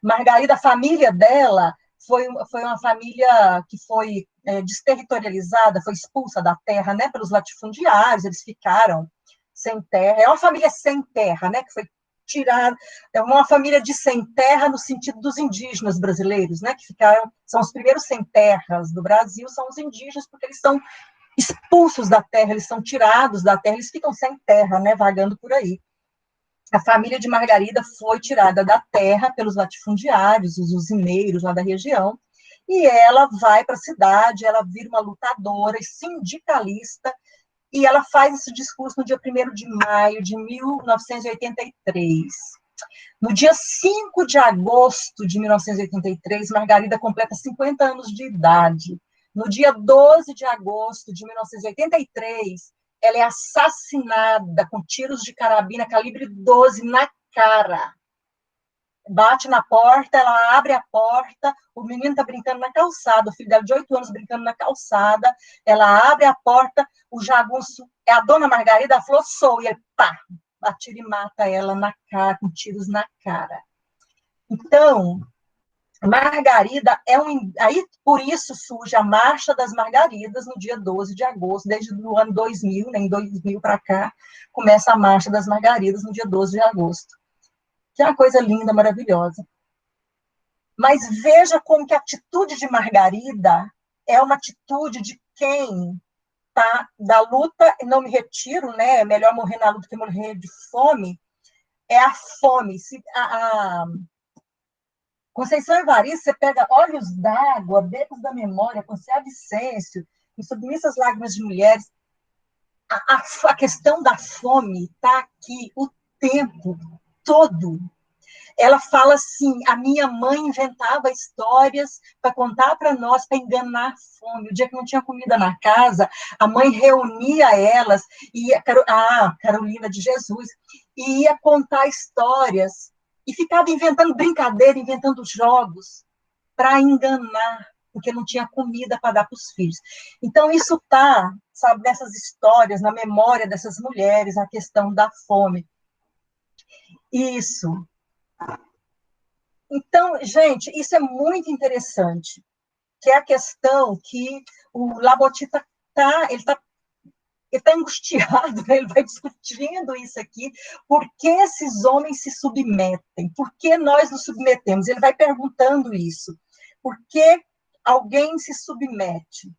Margarida, a família dela foi uma família que foi desterritorializada, foi expulsa da terra, né, pelos latifundiários, eles ficaram sem terra. É uma família sem terra, né, que foi tirada, é uma família de sem terra no sentido dos indígenas brasileiros, né, que ficaram, são os primeiros sem terras do Brasil, são os indígenas, porque eles são expulsos da terra, eles são tirados da terra, eles ficam sem terra, né, vagando por aí. A família de Margarida foi tirada da terra pelos latifundiários, os usineiros lá da região, e ela vai para a cidade, ela vira uma lutadora e sindicalista, e ela faz esse discurso no dia 1º de maio de 1983. No dia 5 de agosto de 1983, Margarida completa 50 anos de idade. No dia 12 de agosto de 1983, ela é assassinada com tiros de carabina calibre 12 na cara. Bate na porta, ela abre a porta, o menino está brincando na calçada, o filho dela de 8 anos brincando na calçada, ela abre a porta, o jagunço, é a dona Margarida, a falou, sou, e ele, pá, atira e mata ela na cara, com tiros na cara. Então, Margarida é aí por isso surge a Marcha das Margaridas no dia 12 de agosto, desde o ano 2000, né, em 2000 para cá, começa a Marcha das Margaridas no dia 12 de agosto. Que é uma coisa linda, maravilhosa. Mas veja como que a atitude de Margarida é uma atitude de quem está da luta, não me retiro, né? É melhor morrer na luta que morrer de fome. É a fome. A Conceição Evaristo, você pega Olhos d'Água, Becos da Memória, Conceição Vicêncio, em Submissas Lágrimas de Mulheres, a questão da fome está aqui o tempo todo. Ela fala assim, a minha mãe inventava histórias para contar para nós, para enganar a fome. O dia que não tinha comida na casa, a mãe reunia elas, e a Carolina de Jesus, e ia contar histórias, e ficava inventando brincadeira, inventando jogos, para enganar, porque não tinha comida para dar para os filhos. Então, isso está, sabe, nessas histórias, na memória dessas mulheres, a questão da fome. Isso. Então, gente, isso é muito interessante, que é a questão que o Laboti ele tá angustiado, né? Ele vai discutindo isso aqui, por que esses homens se submetem, por que nós nos submetemos? Ele vai perguntando isso, por que alguém se submete?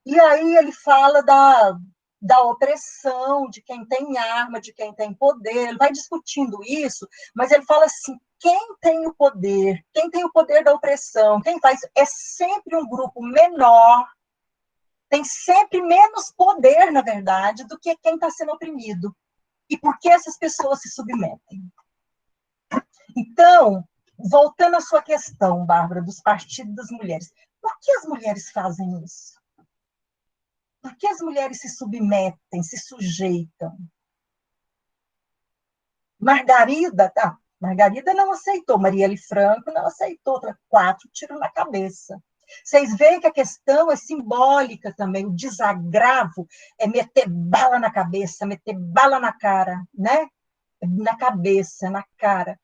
E aí ele fala da opressão, de quem tem arma, de quem tem poder, ele vai discutindo isso, mas ele fala assim, quem tem o poder da opressão, quem faz, é sempre um grupo menor, tem sempre menos poder, na verdade, do que quem está sendo oprimido. E por que essas pessoas se submetem? Então, voltando à sua questão, Bárbara, dos partidos das mulheres, por que as mulheres fazem isso? Por que as mulheres se submetem, se sujeitam? Margarida não aceitou, Marielle Franco não aceitou, 4 tiros na cabeça. Vocês veem que a questão é simbólica também, o desagravo é meter bala na cabeça, meter bala na cara, né? Na cabeça, na cara.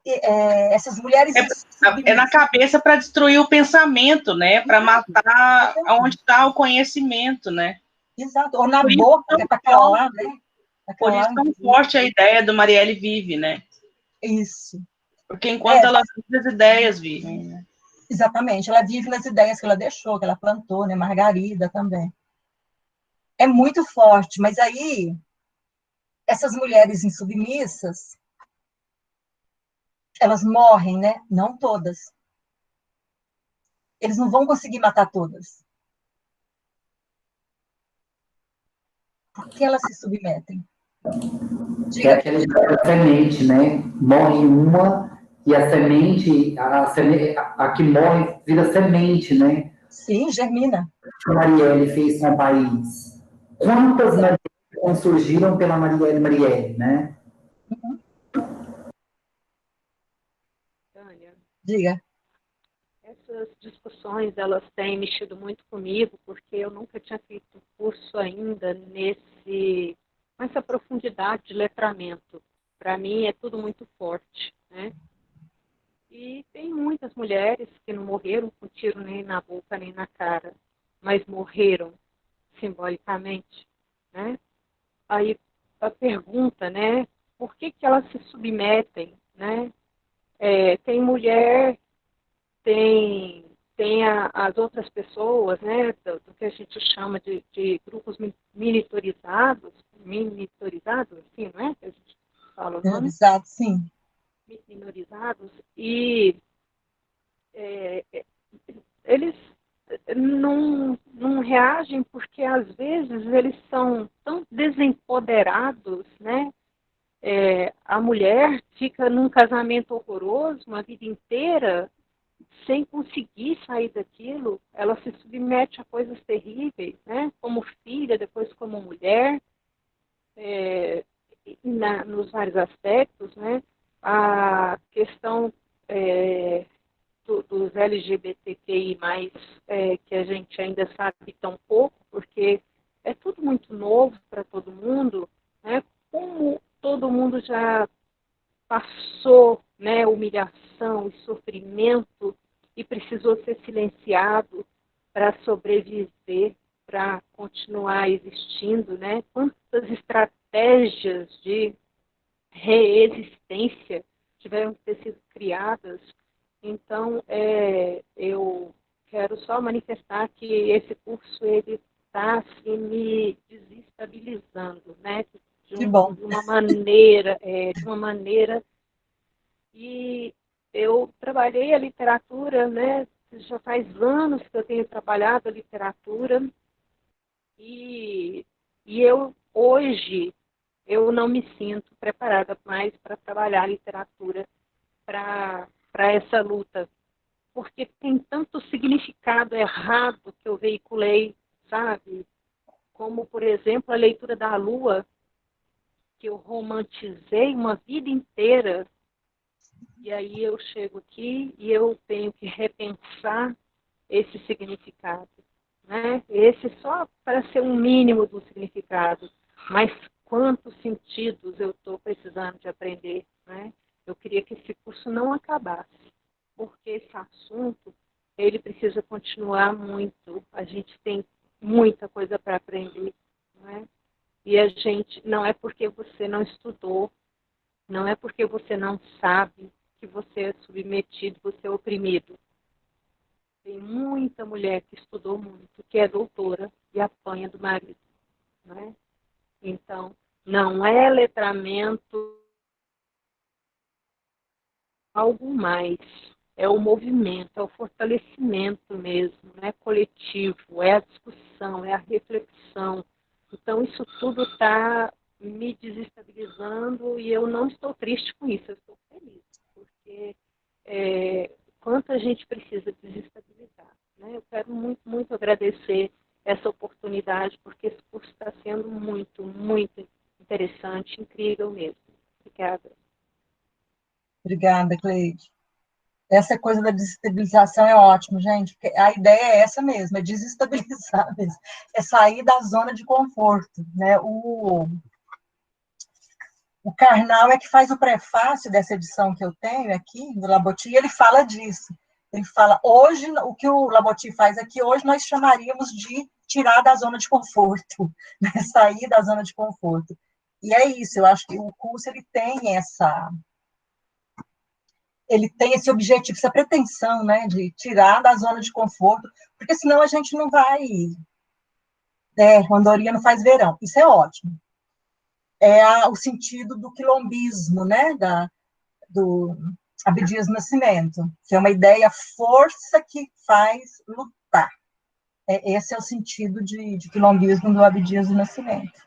Essas mulheres... É na cabeça para destruir o pensamento, né? Para matar onde está o conhecimento, né? Exato, ou na boca, é para calar, né? Por isso é tão forte a ideia do Marielle Vive, né? Isso. Porque enquanto ela vive, as ideias vivem, né? Exatamente, ela vive nas ideias que ela deixou, que ela plantou, né? Margarida também. É muito forte, mas aí, essas mulheres insubmissas, elas morrem, né? Não todas. Eles não vão conseguir matar todas. Por que elas se submetem? É aquela semente, né? Morre uma e a que morre vira semente, né? Sim, germina. O que a Marielle fez com o país. Quantas Marielle surgiram pela Marielle, né? Uhum. Tânia, Diga. essas discussões, elas têm mexido muito comigo, porque eu nunca tinha feito curso ainda com essa profundidade de letramento. Para mim é tudo muito forte, né? E tem muitas mulheres que não morreram com tiro nem na boca nem na cara, mas morreram simbolicamente, né? Aí a pergunta, né? Por que elas se submetem, né? Tem mulher, tem as outras pessoas, né? Do que a gente chama de grupos miniaturizados, assim, não é? Que a gente fala o nome? Exato, sim. Minorizados, e eles não reagem porque às vezes eles são tão desempoderados, né? A mulher fica num casamento horroroso uma vida inteira sem conseguir sair daquilo, ela se submete a coisas terríveis, né? Como filha, depois como mulher, nos vários aspectos, né? A questão dos LGBTQI+, que a gente ainda sabe tão pouco, porque é tudo muito novo para todo mundo, né? Como todo mundo já passou, né, humilhação e sofrimento e precisou ser silenciado para sobreviver, para continuar existindo, né? Quantas estratégias de reexistência tiveram que ter sido criadas. Então, eu quero só manifestar que esse curso ele está assim, me desestabilizando, né? Que bom. De uma maneira. E eu trabalhei a literatura, né? Já faz anos que eu tenho trabalhado a literatura e eu hoje eu não me sinto preparada mais para trabalhar a literatura para essa luta, porque tem tanto significado errado que eu veiculei, sabe? Como, por exemplo, a leitura da Lua, que eu romantizei uma vida inteira, e aí eu chego aqui e eu tenho que repensar esse significado, né? Esse só para ser um mínimo do significado, mas quantos sentidos eu estou precisando de aprender, né? Eu queria que esse curso não acabasse, porque esse assunto, ele precisa continuar muito, a gente tem muita coisa para aprender, né? E a gente, não é porque você não estudou, não é porque você não sabe que você é submetido, você é oprimido. Tem muita mulher que estudou muito, que é doutora e apanha do marido, né? Então, não é letramento algo mais, é o movimento, é o fortalecimento mesmo, né? Coletivo, é a discussão, é a reflexão. Então, isso tudo está me desestabilizando e eu não estou triste com isso, eu estou feliz, porque quanta gente precisa desestabilizar, né? Eu quero muito, muito agradecer essa oportunidade, porque esse curso está sendo muito, muito interessante, incrível mesmo. Obrigada. Obrigada, Cleide. Essa coisa da desestabilização é ótimo, gente, porque a ideia é essa mesmo, é desestabilizar mesmo, é sair da zona de conforto, né? O Karnal é que faz o prefácio dessa edição que eu tenho aqui, do Laboti, e ele fala disso. Ele fala, hoje, o que o Laboti faz aqui, hoje nós chamaríamos de tirar da zona de conforto, né? Sair da zona de conforto. E é isso, eu acho que o curso ele tem esse objetivo, essa pretensão, né, de tirar da zona de conforto, porque senão a gente não vai, andorinha não faz verão, isso é ótimo. É o sentido do quilombismo, né, do Abdias Nascimento, que é uma ideia força que faz lutar. Esse é o sentido de quilombismo do Abdias Nascimento.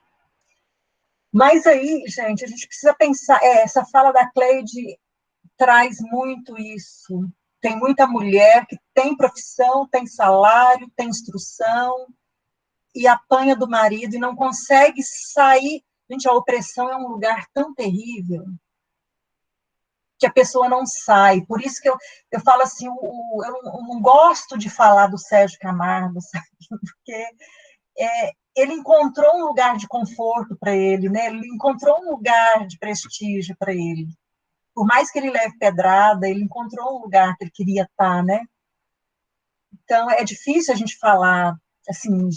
Mas aí, gente, a gente precisa pensar, essa fala da Cleide traz muito isso. Tem muita mulher que tem profissão, tem salário, tem instrução, e apanha do marido e não consegue sair. Gente, a opressão é um lugar tão terrível que a pessoa não sai. Por isso que eu falo assim, eu não gosto de falar do Sérgio Camargo, sabe? Porque ele encontrou um lugar de conforto para ele, né? Ele encontrou um lugar de prestígio para ele. Por mais que ele leve pedrada, ele encontrou um lugar que ele queria estar, né? Então, é difícil a gente falar, assim,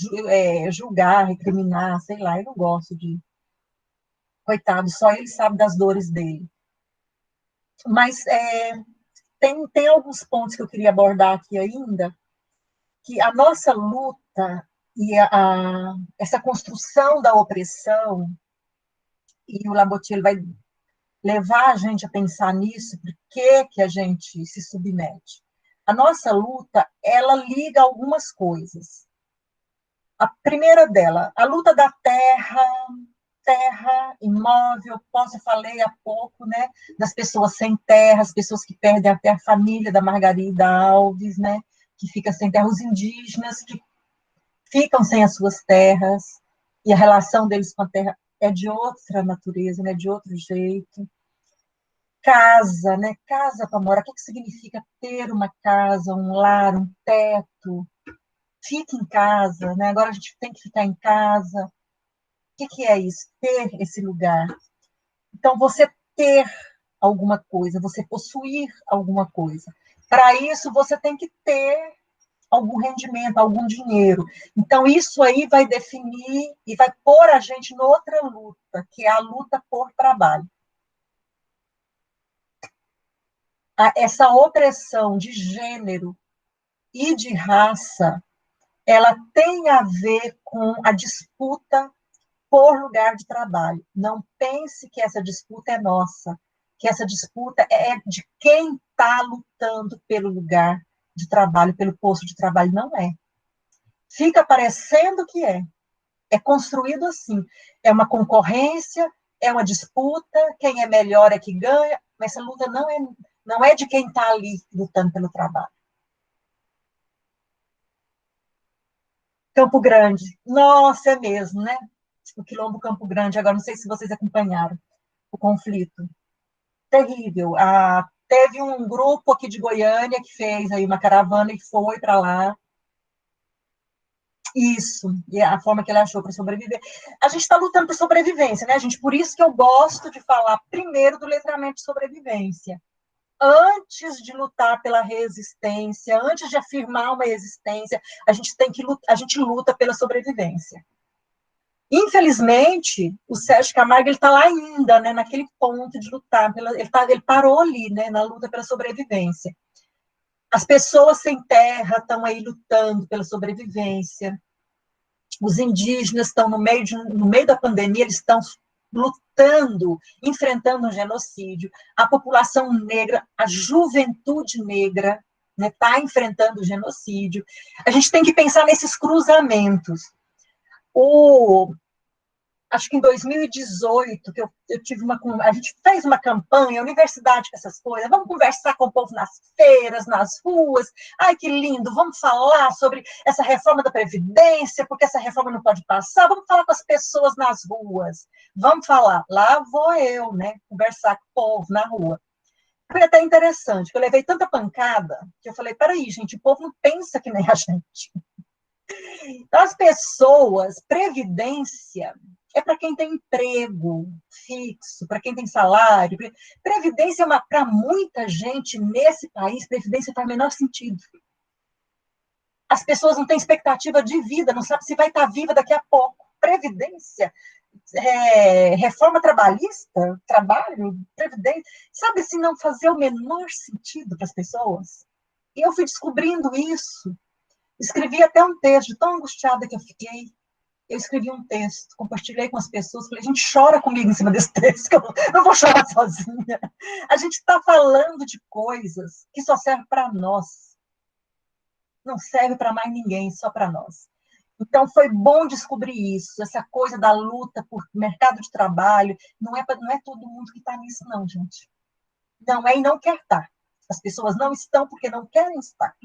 julgar, recriminar, sei lá, eu não gosto de... Coitado, só ele sabe das dores dele. Mas tem alguns pontos que eu queria abordar aqui ainda, que a nossa luta e essa construção da opressão, e o Labotier vai levar a gente a pensar nisso, por que a gente se submete. A nossa luta, ela liga algumas coisas. A primeira dela, a luta da terra, terra, imóvel, eu falei há pouco, né, das pessoas sem terra, as pessoas que perdem até a família da Margarida Alves, né, que fica sem terra, os indígenas que ficam sem as suas terras, e a relação deles com a terra é de outra natureza, né, de outro jeito. Casa, né, casa para morar, o que significa ter uma casa, um lar, um teto? Fica em casa, né, agora a gente tem que ficar em casa. O que é isso? Ter esse lugar. Então, você ter alguma coisa, você possuir alguma coisa. Para isso, você tem que ter algum rendimento, algum dinheiro. Então, isso aí vai definir e vai pôr a gente noutra luta, que é a luta por trabalho. Essa opressão de gênero e de raça, ela tem a ver com a disputa por lugar de trabalho. Não pense que essa disputa é nossa, que essa disputa é de quem está lutando pelo lugar de trabalho, pelo posto de trabalho. Não é. Fica parecendo que é. É construído assim. É uma concorrência, é uma disputa, quem é melhor é que ganha, mas essa luta não é de quem está ali lutando pelo trabalho. Campo Grande. Nossa, é mesmo, né? O Quilombo Campo Grande. Agora, não sei se vocês acompanharam o conflito. Terrível. Teve um grupo aqui de Goiânia que fez aí uma caravana e foi para lá. Isso, e a forma que ele achou para sobreviver. A gente está lutando por sobrevivência, né, gente? Por isso que eu gosto de falar primeiro do letramento de sobrevivência. Antes de lutar pela resistência, antes de afirmar uma existência, a gente luta pela sobrevivência. Infelizmente, o Sérgio Camargo está lá ainda, né, naquele ponto de lutar, ele parou ali, né, na luta pela sobrevivência. As pessoas sem terra estão aí lutando pela sobrevivência. Os indígenas estão no meio da pandemia, eles estão lutando, enfrentando um genocídio. A população negra, a juventude negra, né, está enfrentando o genocídio. A gente tem que pensar nesses cruzamentos. Acho que em 2018, que eu tive a gente fez uma campanha, a universidade com essas coisas, vamos conversar com o povo nas feiras, nas ruas, ai que lindo, vamos falar sobre essa reforma da Previdência, porque essa reforma não pode passar, vamos falar com as pessoas nas ruas, vamos falar, lá vou eu, né, conversar com o povo na rua. Foi até interessante, porque eu levei tanta pancada, que eu falei, peraí, gente, o povo não pensa que nem a gente. Então, as pessoas, previdência é para quem tem emprego fixo, para quem tem salário. Previdência, para muita gente nesse país, previdência faz o menor sentido. As pessoas não têm expectativa de vida, não sabem se vai estar viva daqui a pouco. Previdência, reforma trabalhista, trabalho, previdência, sabe assim, não fazer o menor sentido para as pessoas. E eu fui descobrindo isso. Escrevi até um texto, tão angustiada que eu fiquei. Eu escrevi um texto, compartilhei com as pessoas, falei, gente, chora comigo em cima desse texto, que eu não vou chorar sozinha. A gente está falando de coisas que só servem para nós. Não serve para mais ninguém, só para nós. Então, foi bom descobrir isso, essa coisa da luta por mercado de trabalho. Não é todo mundo que está nisso, não, gente. Não é e não quer estar. As pessoas não estão porque não querem estar.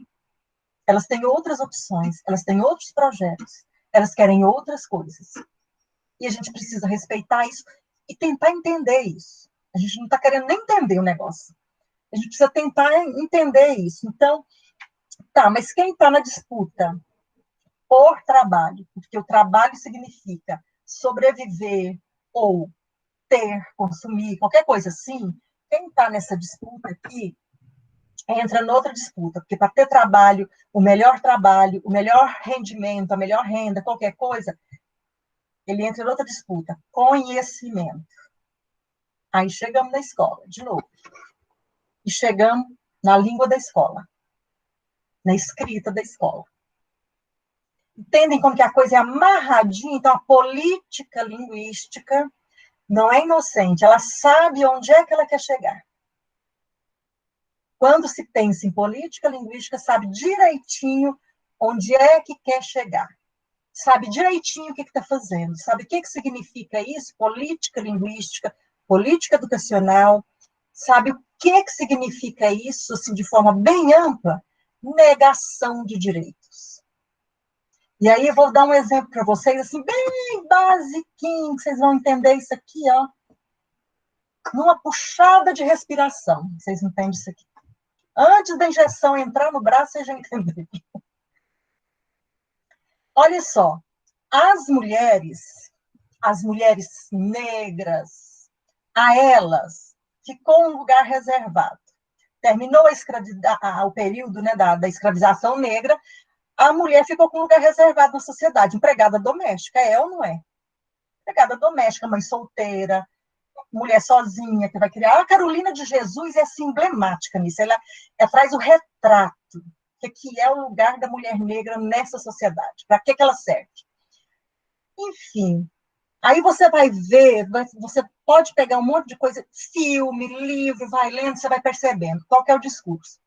Elas têm outras opções, elas têm outros projetos, elas querem outras coisas. E a gente precisa respeitar isso e tentar entender isso. A gente não está querendo nem entender o negócio. A gente precisa tentar entender isso. Então, tá, mas quem está na disputa por trabalho, porque o trabalho significa sobreviver ou ter, consumir, qualquer coisa assim, quem está nessa disputa aqui entra noutra disputa, porque para ter trabalho, o melhor rendimento, a melhor renda, qualquer coisa, ele entra noutra disputa, conhecimento. Aí chegamos na escola, de novo. E chegamos na língua da escola, na escrita da escola. Entendem como que a coisa é amarradinha? Então, a política linguística não é inocente, ela sabe onde é que ela quer chegar. Quando se pensa em política linguística, sabe direitinho onde é que quer chegar. sabe direitinho o que está fazendo, sabe o que significa isso, política linguística, política educacional, sabe o que significa isso, assim, de forma bem ampla, negação de direitos. E aí eu vou dar um exemplo para vocês, assim, bem basiquinho, que vocês vão entender isso aqui, ó, numa puxada de respiração. Vocês entendem isso aqui? Antes da injeção entrar no braço, vocês já entenderam. Olha só, as mulheres negras, a elas ficou um lugar reservado. Terminou o período, né, da escravização negra, a mulher ficou com um lugar reservado na sociedade, empregada doméstica, é ou não é? Empregada doméstica, mãe solteira, mulher sozinha que vai criar. A Carolina de Jesus é assim, emblemática nisso, ela traz o retrato que é o lugar da mulher negra nessa sociedade, para que ela serve. Enfim, aí você vai ver, você pode pegar um monte de coisa, filme, livro, vai lendo, você vai percebendo qual que é o discurso.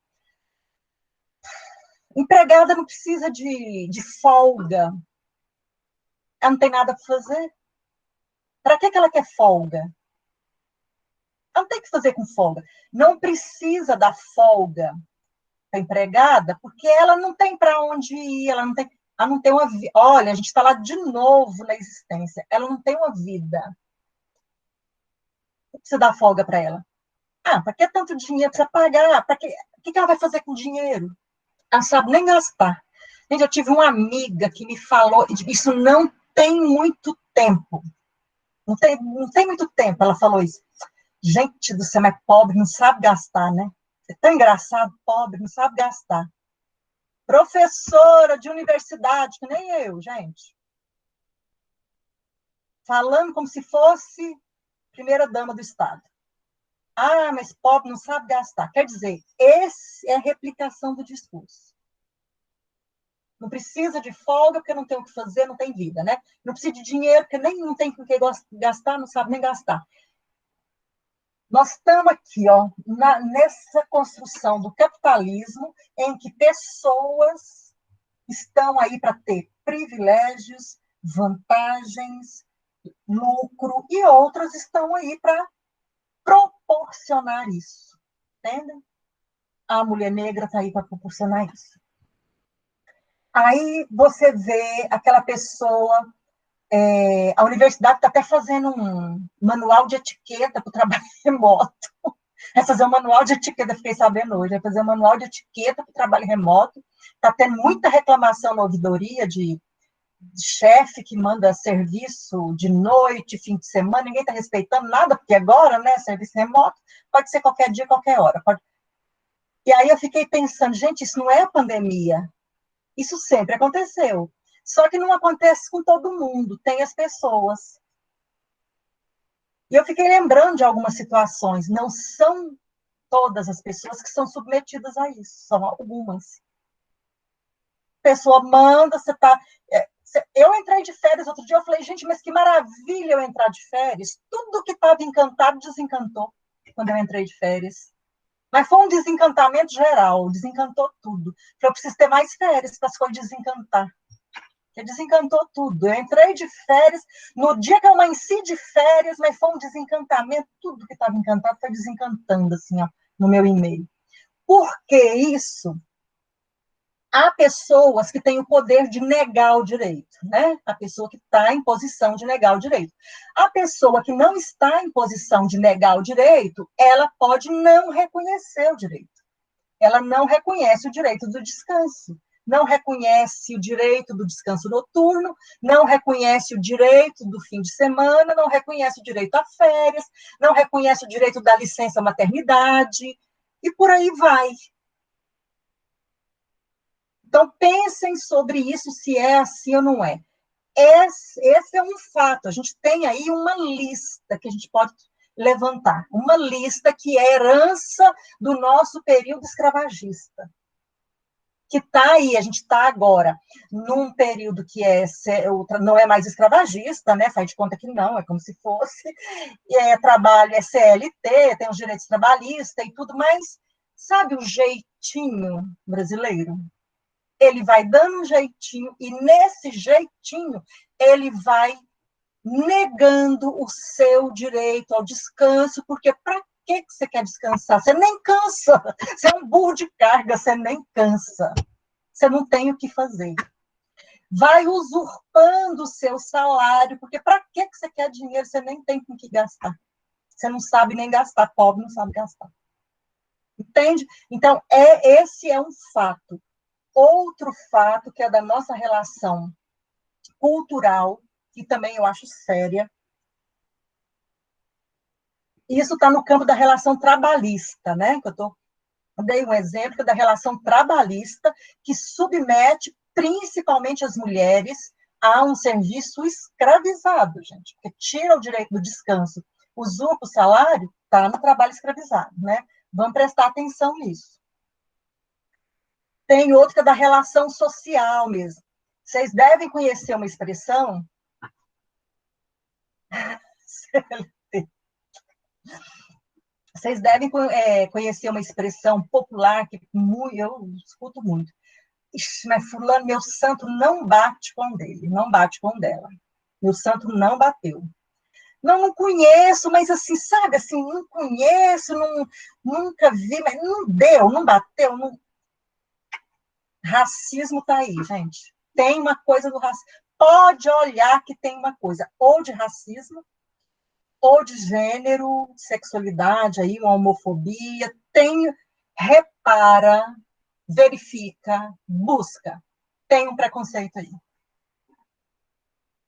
Empregada não precisa de folga, ela não tem nada para fazer. Para que ela quer folga? Ela não tem que fazer com folga. Não precisa da folga para empregada, porque ela não tem para onde ir, ela não tem uma vida. Olha, a gente está lá de novo na existência. Ela não tem uma vida. Não precisa dar folga para ela. Ah, para que tanto dinheiro? Precisa pagar. O que ela vai fazer com o dinheiro? Ela não sabe nem gastar. Gente, eu tive uma amiga que me falou, isso não tem muito tempo. Não tem muito tempo, ela falou isso. Gente do céu, mas pobre não sabe gastar, né? É tão engraçado, pobre não sabe gastar. Professora de universidade, que nem eu, gente. Falando como se fosse primeira-dama do Estado. Ah, mas pobre não sabe gastar. Quer dizer, essa é a replicação do discurso. Não precisa de folga, porque não tem o que fazer, não tem vida, né? Não precisa de dinheiro, porque nem não tem com o que gastar, não sabe nem gastar. Nós estamos aqui, ó, nessa construção do capitalismo, em que pessoas estão aí para ter privilégios, vantagens, lucro, e outras estão aí para proporcionar isso. Entendem? A mulher negra está aí para proporcionar isso. Aí você vê aquela pessoa, a universidade está até fazendo um manual de etiqueta para o trabalho remoto. Vai fazer um manual de etiqueta, fiquei sabendo hoje, vai fazer um manual de etiqueta para o trabalho remoto. Está tendo muita reclamação na ouvidoria de chefe que manda serviço de noite, fim de semana, ninguém está respeitando nada, porque agora, né, serviço remoto, pode ser qualquer dia, qualquer hora. E aí eu fiquei pensando, gente, isso não é a pandemia. Isso sempre aconteceu. Só que não acontece com todo mundo, tem as pessoas. E eu fiquei lembrando de algumas situações, não são todas as pessoas que são submetidas a isso, são algumas. A pessoa manda, você está... Eu entrei de férias outro dia, eu falei, gente, mas que maravilha eu entrar de férias. Tudo que estava encantado desencantou quando eu entrei de férias. Mas foi um desencantamento geral, desencantou tudo. Eu preciso ter mais férias para as coisas desencantar. Porque desencantou tudo. Eu entrei de férias, no dia que eu amanheci de férias, mas foi um desencantamento, tudo que estava encantado foi desencantando, assim, ó, no meu e-mail. Por que isso? Há pessoas que têm o poder de negar o direito, né? A pessoa que está em posição de negar o direito. A pessoa que não está em posição de negar o direito, ela pode não reconhecer o direito. Ela não reconhece o direito do descanso, não reconhece o direito do descanso noturno, não reconhece o direito do fim de semana, não reconhece o direito a férias, não reconhece o direito da licença maternidade, e por aí vai. Então, pensem sobre isso, se é assim ou não é. Esse é um fato. A gente tem aí uma lista que a gente pode levantar. Uma lista que é herança do nosso período escravagista. Que está aí, a gente está agora num período que não é mais escravagista, né? Faz de conta que não, é como se fosse. Trabalho é CLT, tem os direitos trabalhistas e tudo, mas sabe o jeitinho brasileiro? ele vai dando um jeitinho, e nesse jeitinho, ele vai negando o seu direito ao descanso, porque para que você quer descansar? Você nem cansa, você é um burro de carga, você nem cansa, você não tem o que fazer. Vai usurpando o seu salário, porque para que você quer dinheiro? Você nem tem com que gastar. Você não sabe nem gastar, pobre não sabe gastar. Entende? Então, esse é um fato. Outro fato que é da nossa relação cultural, que também eu acho séria, isso está no campo da relação trabalhista, né? Que eu dei um exemplo da relação trabalhista que submete principalmente as mulheres a um serviço escravizado, gente, porque tira o direito do descanso, usurpa o salário, está no trabalho escravizado, né? Vamos prestar atenção nisso. Tem outra da relação social mesmo. Vocês devem conhecer uma expressão. Vocês devem conhecer uma expressão popular que eu escuto muito. Ixi, mas fulano, meu santo não bate com dele, não bate com dela. Meu santo não bateu. Não conheço, mas assim, sabe, assim, não conheço, nunca vi, mas não deu, não bateu. Não... Racismo tá aí, gente. Tem uma coisa do racismo. Pode olhar que tem uma coisa, ou de racismo, ou de gênero, sexualidade, aí, uma homofobia. Repara, verifica, busca. Tem um preconceito aí.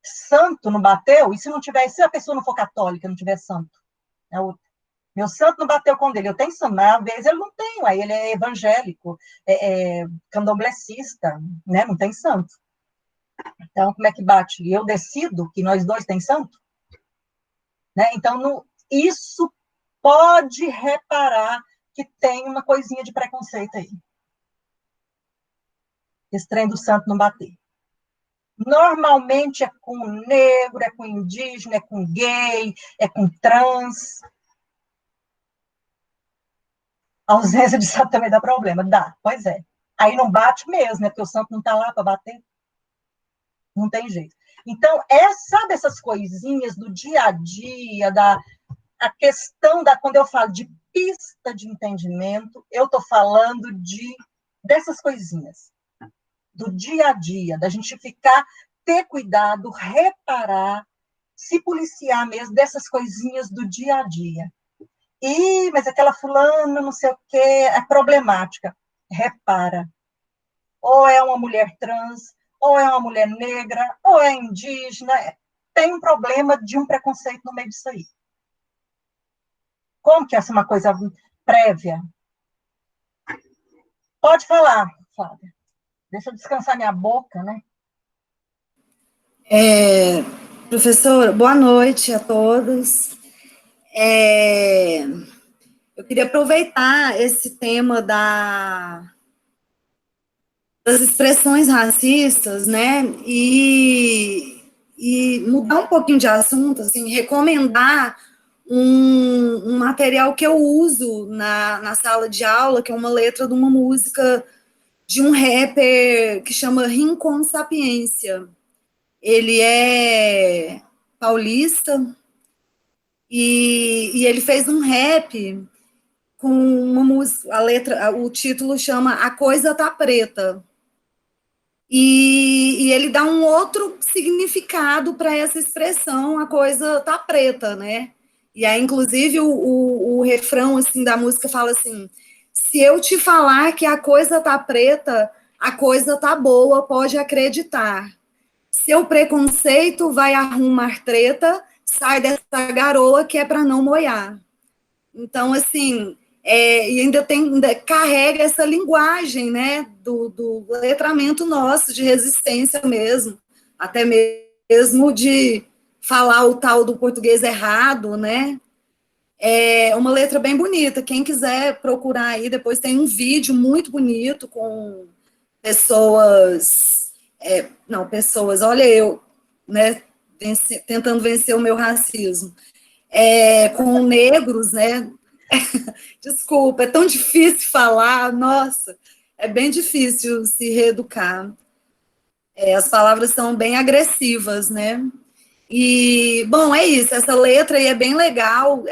Santo não bateu? E se não tiver, se a pessoa não for católica, não tiver santo? Meu santo não bateu com dele. Eu tenho santo, mas às vezes ele não tem, aí ele é evangélico, candomblessista, né? Não tem santo. Então, como é que bate? Eu decido que nós dois tem santo? Né? Então, isso pode reparar que tem uma coisinha de preconceito aí. Esse trem do santo não bater. Normalmente é com negro, é com indígena, é com gay, é com trans. A ausência de santo também dá problema. Dá, pois é. Aí não bate mesmo, né? Porque o santo não está lá para bater. Não tem jeito. Então, sabe essas coisinhas do dia a dia, a questão quando eu falo de pista de entendimento, eu estou falando dessas coisinhas, do dia a dia, da gente ter cuidado, reparar, se policiar mesmo dessas coisinhas do dia a dia. Mas aquela fulana, não sei o quê, é problemática. Repara. Ou é uma mulher trans, ou é uma mulher negra, ou é indígena. Tem um problema de um preconceito no meio disso aí. Como que essa é uma coisa prévia? Pode falar, Flávia. Deixa eu descansar minha boca, né? Professora, boa noite a todos. Eu queria aproveitar esse tema das expressões racistas, né, e mudar um pouquinho de assunto, assim, recomendar um material que eu uso na sala de aula, que é uma letra de uma música de um rapper que chama Rincon Sapiência. Ele é paulista e ele fez um rap com uma música, o título chama A Coisa Tá Preta. E ele dá um outro significado para essa expressão, a coisa tá preta, né? E aí, inclusive, o refrão assim, da música fala assim: se eu te falar que a coisa tá preta, a coisa tá boa, pode acreditar. Seu preconceito vai arrumar treta, sai dessa garoa que é para não moiar. Então, assim, e ainda carrega essa linguagem, né, do letramento nosso, de resistência mesmo, até mesmo de falar o tal do português errado, né? É uma letra bem bonita. Quem quiser procurar aí, depois tem um vídeo muito bonito com pessoas, olha eu, né, tentando vencer o meu racismo, com negros, né? Desculpa, é tão difícil falar, nossa, É bem difícil se reeducar. As palavras são bem agressivas, né? E, bom, é isso, essa letra aí é bem legal,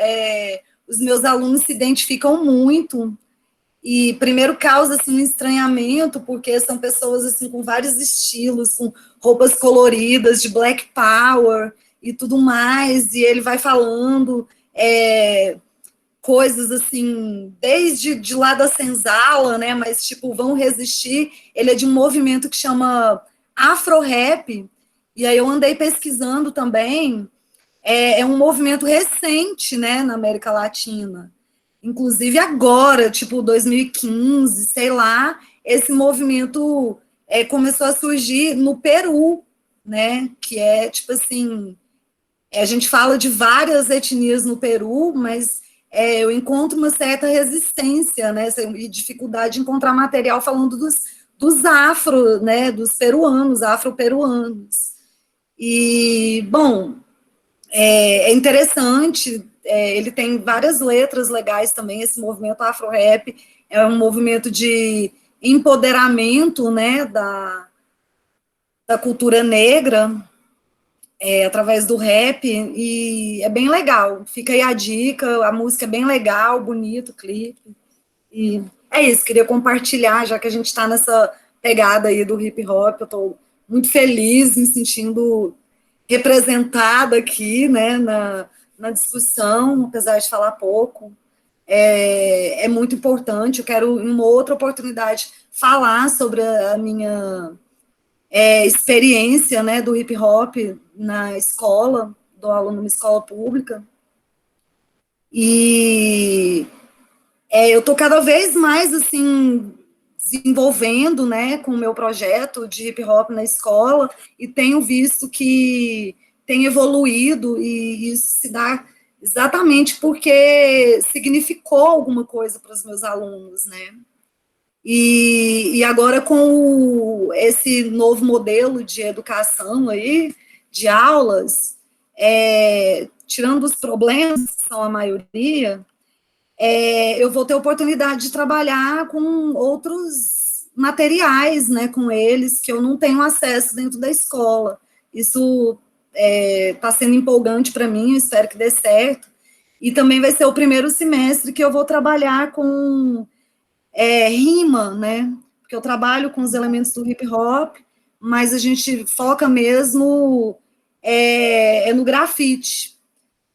os meus alunos se identificam muito, e primeiro causa, assim, um estranhamento, porque são pessoas, assim, com vários estilos, com roupas coloridas, de Black Power e tudo mais, e ele vai falando coisas, assim, desde de lá da senzala, né, mas, tipo, vão resistir. Ele é de um movimento que chama Afro-Rap, e aí eu andei pesquisando também, é um movimento recente, né, na América Latina. Inclusive agora, tipo 2015, sei lá, esse movimento começou a surgir no Peru, né, que é, tipo assim, a gente fala de várias etnias no Peru, mas eu encontro uma certa resistência, né, e dificuldade de encontrar material falando dos afro, né, dos peruanos, afro-peruanos. E, bom, é interessante, ele tem várias letras legais também, esse movimento Afro-Rap é um movimento de empoderamento, né, da cultura negra, através do rap, e é bem legal. Fica aí a dica, a música é bem legal, bonito o clipe. E é isso, queria compartilhar, já que a gente está nessa pegada aí do hip hop, eu estou muito feliz, me sentindo representada aqui, né, na discussão, apesar de falar pouco. É muito importante, eu quero, em uma outra oportunidade, falar sobre a minha experiência, né, do hip hop na escola, dou aula numa escola pública, e eu estou cada vez mais, assim, desenvolvendo, né, com o meu projeto de hip hop na escola, e tenho visto que tem evoluído, e isso se dá exatamente porque significou alguma coisa para os meus alunos, né? E agora com esse novo modelo de educação aí, de aulas, tirando os problemas, que são a maioria, eu vou ter oportunidade de trabalhar com outros materiais, né, com eles, que eu não tenho acesso dentro da escola. Isso está sendo empolgante para mim, eu espero que dê certo. E também vai ser o primeiro semestre que eu vou trabalhar com rima, né, porque eu trabalho com os elementos do hip hop, mas a gente foca mesmo no grafite.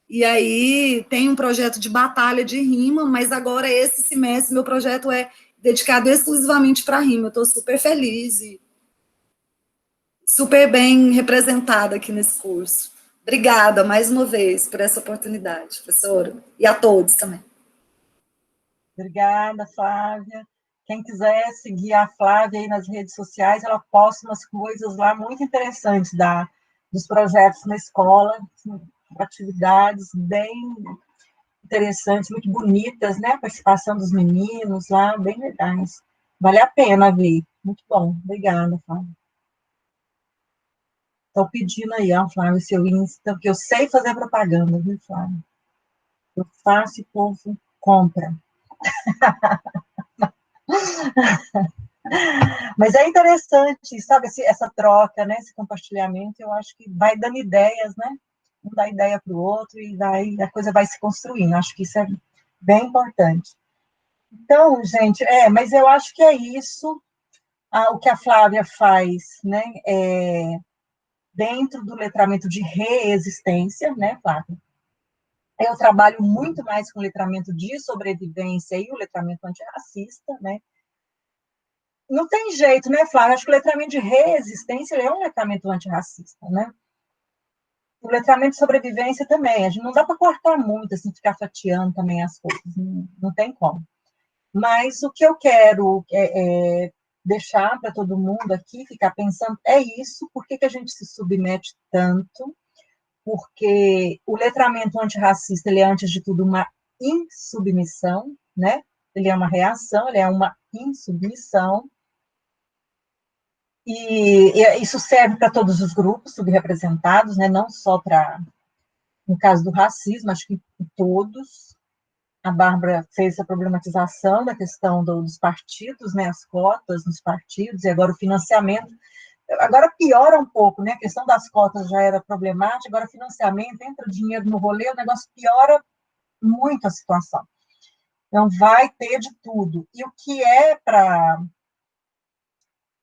E aí tem um projeto de batalha de rima, mas agora esse semestre meu projeto é dedicado exclusivamente para rima. Eu estou super feliz e super bem representada aqui nesse curso. Obrigada mais uma vez por essa oportunidade, professora, e a todos também. Obrigada, Flávia. Quem quiser seguir a Flávia aí nas redes sociais, ela posta umas coisas lá muito interessantes dos projetos na escola, atividades bem interessantes, muito bonitas, né? A participação dos meninos lá, bem legais. Vale a pena ver. Muito bom. Obrigada, Flávia. Estou pedindo aí, ó, Flávia, seu Insta, porque eu sei fazer propaganda, viu, Flávia? Eu faço e o povo compra. Mas é interessante, sabe, essa troca, né, esse compartilhamento, eu acho que vai dando ideias, né? Um dá ideia para o outro e a coisa vai se construindo. Acho que isso é bem importante. Então, gente, mas eu acho que é isso, o que a Flávia faz, né, dentro do letramento de reexistência, né, Flávia? Eu trabalho muito mais com letramento de sobrevivência e o letramento antirracista, né? Não tem jeito, né, Flávia? Acho que o letramento de reexistência é um letramento antirracista, né? O letramento de sobrevivência também. A gente não dá para cortar muito, assim, ficar fatiando também as coisas. Não tem como. Mas o que eu quero deixar para todo mundo aqui, ficar pensando, é isso, por que a gente se submete tanto? Porque o letramento antirracista, ele é, antes de tudo, uma insubmissão, né? Ele é uma reação, ele é uma insubmissão, e isso serve para todos os grupos subrepresentados, né? Não só para, no caso do racismo, acho que todos. a Bárbara fez a problematização da questão dos partidos, né, as cotas nos partidos, e agora o financiamento. Agora piora um pouco, né, a questão das cotas já era problemática, agora o financiamento, entra dinheiro no rolê, o negócio piora muito a situação. Então, vai ter de tudo. E o que é para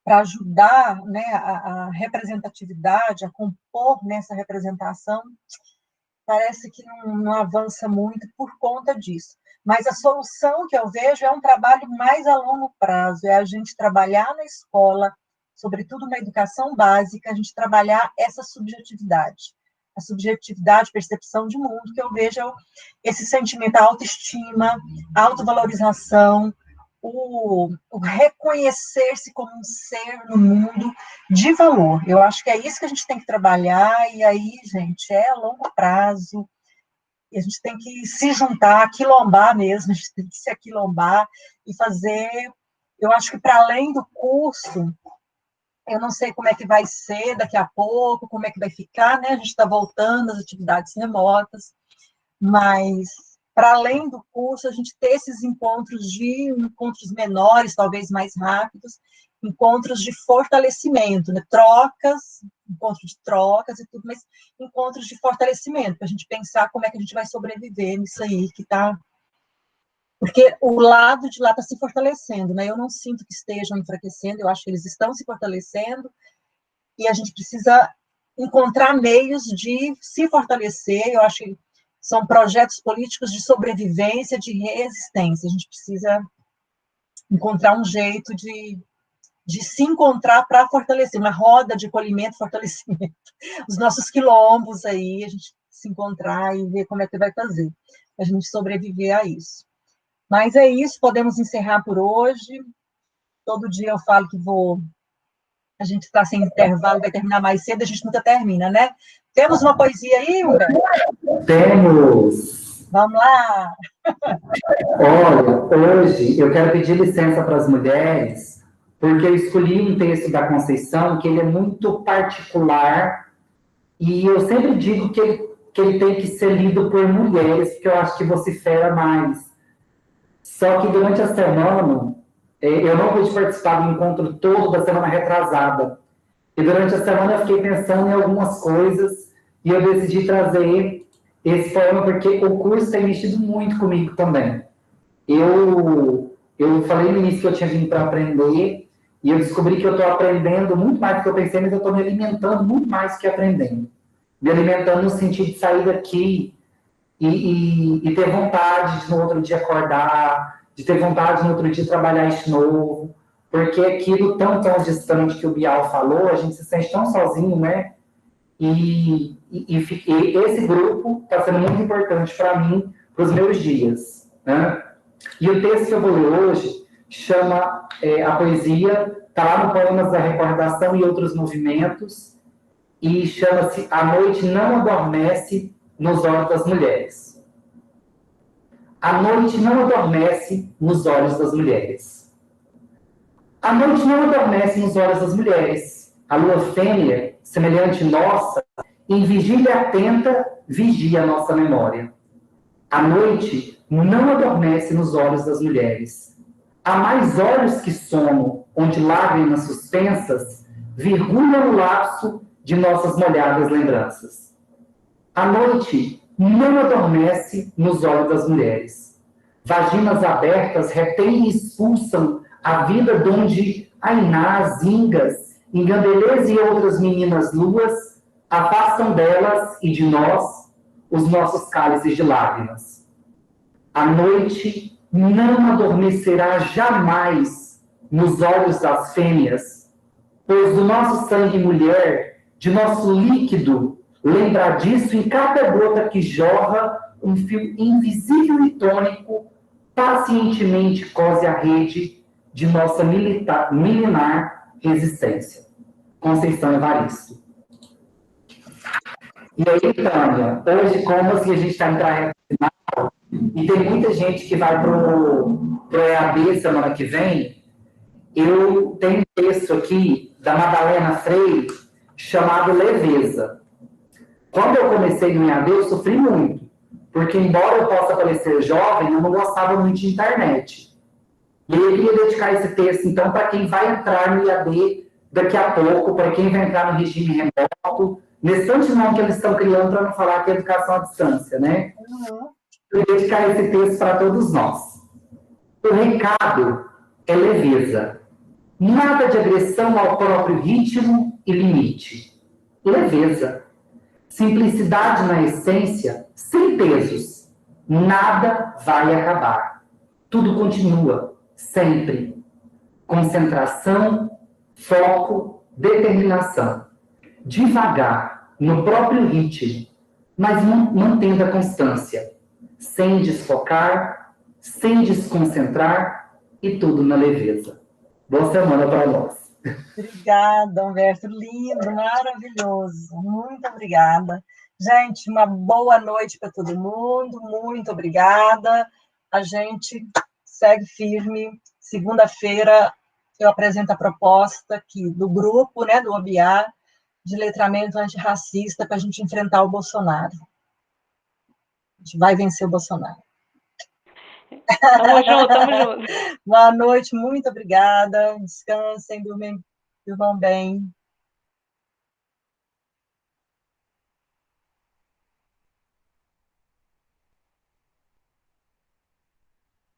ajudar, né, a representatividade, a compor nessa representação, parece que não avança muito por conta disso. Mas a solução que eu vejo é um trabalho mais a longo prazo, é a gente trabalhar na escola, sobretudo na educação básica, a gente trabalhar essa subjetividade. A subjetividade, percepção de mundo, que eu vejo esse sentimento, a autoestima, a autovalorização, o reconhecer-se como um ser no mundo de valor. Eu acho que é isso que a gente tem que trabalhar, e aí, gente, é a longo prazo, e a gente tem que se juntar, quilombar mesmo, a gente tem que se aquilombar e fazer, eu acho que para além do curso, eu não sei como é que vai ser daqui a pouco, como é que vai ficar, né? A gente está voltando às atividades remotas, mas para além do curso, a gente ter esses encontros menores, talvez mais rápidos, encontros de fortalecimento, né? Encontros de trocas e tudo, mas encontros de fortalecimento, para a gente pensar como é que a gente vai sobreviver nisso aí, que está... Porque o lado de lá está se fortalecendo, né? Eu não sinto que estejam enfraquecendo, eu acho que eles estão se fortalecendo, e a gente precisa encontrar meios de se fortalecer. Eu acho que são projetos políticos de sobrevivência, de resistência. A gente precisa encontrar um jeito de se encontrar para fortalecer, uma roda de acolhimento, fortalecimento. Os nossos quilombos aí, a gente se encontrar e ver como é que vai fazer, a gente sobreviver a isso. Mas é isso, podemos encerrar por hoje. Todo dia eu falo que a gente está sem intervalo, vai terminar mais cedo, a gente nunca termina, né? Temos uma poesia aí, Humberto? Temos! Vamos lá! Olha, hoje eu quero pedir licença para as mulheres, porque eu escolhi um texto da Conceição que ele é muito particular, e eu sempre digo que ele tem que ser lido por mulheres, porque eu acho que vocifera mais. Só que durante a semana, eu não pude participar do encontro todo da semana retrasada. E durante a semana eu fiquei pensando em algumas coisas e eu decidi trazer esse poema porque o curso tem mexido muito comigo também. Eu falei no início que eu tinha vindo para aprender e eu descobri que eu estou aprendendo muito mais do que eu pensei, mas eu estou me alimentando muito mais do que aprendendo. Me alimentando no sentido de sair daqui e ter vontade de no outro dia acordar, de ter vontade no outro dia trabalhar isso de novo, porque aquilo tão distante que o Bial falou, a gente se sente tão sozinho, né? E esse grupo está sendo muito importante para mim, para os meus dias, né? E o texto que eu vou ler hoje chama a poesia, está lá no Poemas da Recordação e Outros Movimentos, e chama-se A Noite Não Adormece nos Olhos das Mulheres. A noite não adormece nos olhos das mulheres. A noite não adormece nos olhos das mulheres. A lua fêmea, semelhante nossa, em vigília atenta, vigia a nossa memória. A noite não adormece nos olhos das mulheres. Há mais olhos que sono, onde lágrimas suspensas virgulham o lapso de nossas molhadas lembranças. A noite não adormece nos olhos das mulheres. Vaginas abertas retêm e expulsam a vida de onde Ainás, Ingas, Ingandelês e outras meninas luas afastam delas e de nós os nossos cálices de lágrimas. A noite não adormecerá jamais nos olhos das fêmeas, pois do nosso sangue mulher, de nosso líquido, lembrar disso em cada gota que jorra um fio invisível e tônico, pacientemente cose a rede de nossa milenar resistência. Conceição Evaristo. E aí, Tânia, hoje, como assim a gente está entrando reta final, e tem muita gente que vai para o EAD semana que vem, eu tenho um texto aqui da Madalena Freire chamado Leveza. Quando eu comecei no EAD, eu sofri muito, porque embora eu possa parecer jovem, eu não gostava muito de internet. E eu queria dedicar esse texto, então, para quem vai entrar no IAD daqui a pouco, para quem vai entrar no regime remoto, nesse tanto de nome que eles estão criando para não falar que é educação à distância, né? Eu queria dedicar esse texto para todos nós. O recado é leveza. Nada de agressão ao próprio ritmo e limite. Leveza. Simplicidade na essência, sem pesos. Nada vai acabar. Tudo continua, sempre. Concentração, foco, determinação. Devagar, no próprio ritmo, mas mantendo a constância. Sem desfocar, sem desconcentrar e tudo na leveza. Boa semana para nós. Obrigada, Humberto. Lindo, maravilhoso. Muito obrigada. Gente, uma boa noite para todo mundo. Muito obrigada. A gente segue firme. Segunda-feira eu apresento a proposta aqui do grupo, né, do OBA, de letramento antirracista para a gente enfrentar o Bolsonaro. A gente vai vencer o Bolsonaro. Tamo junto, tamo junto. Boa noite, muito obrigada. Descansem, durmam bem.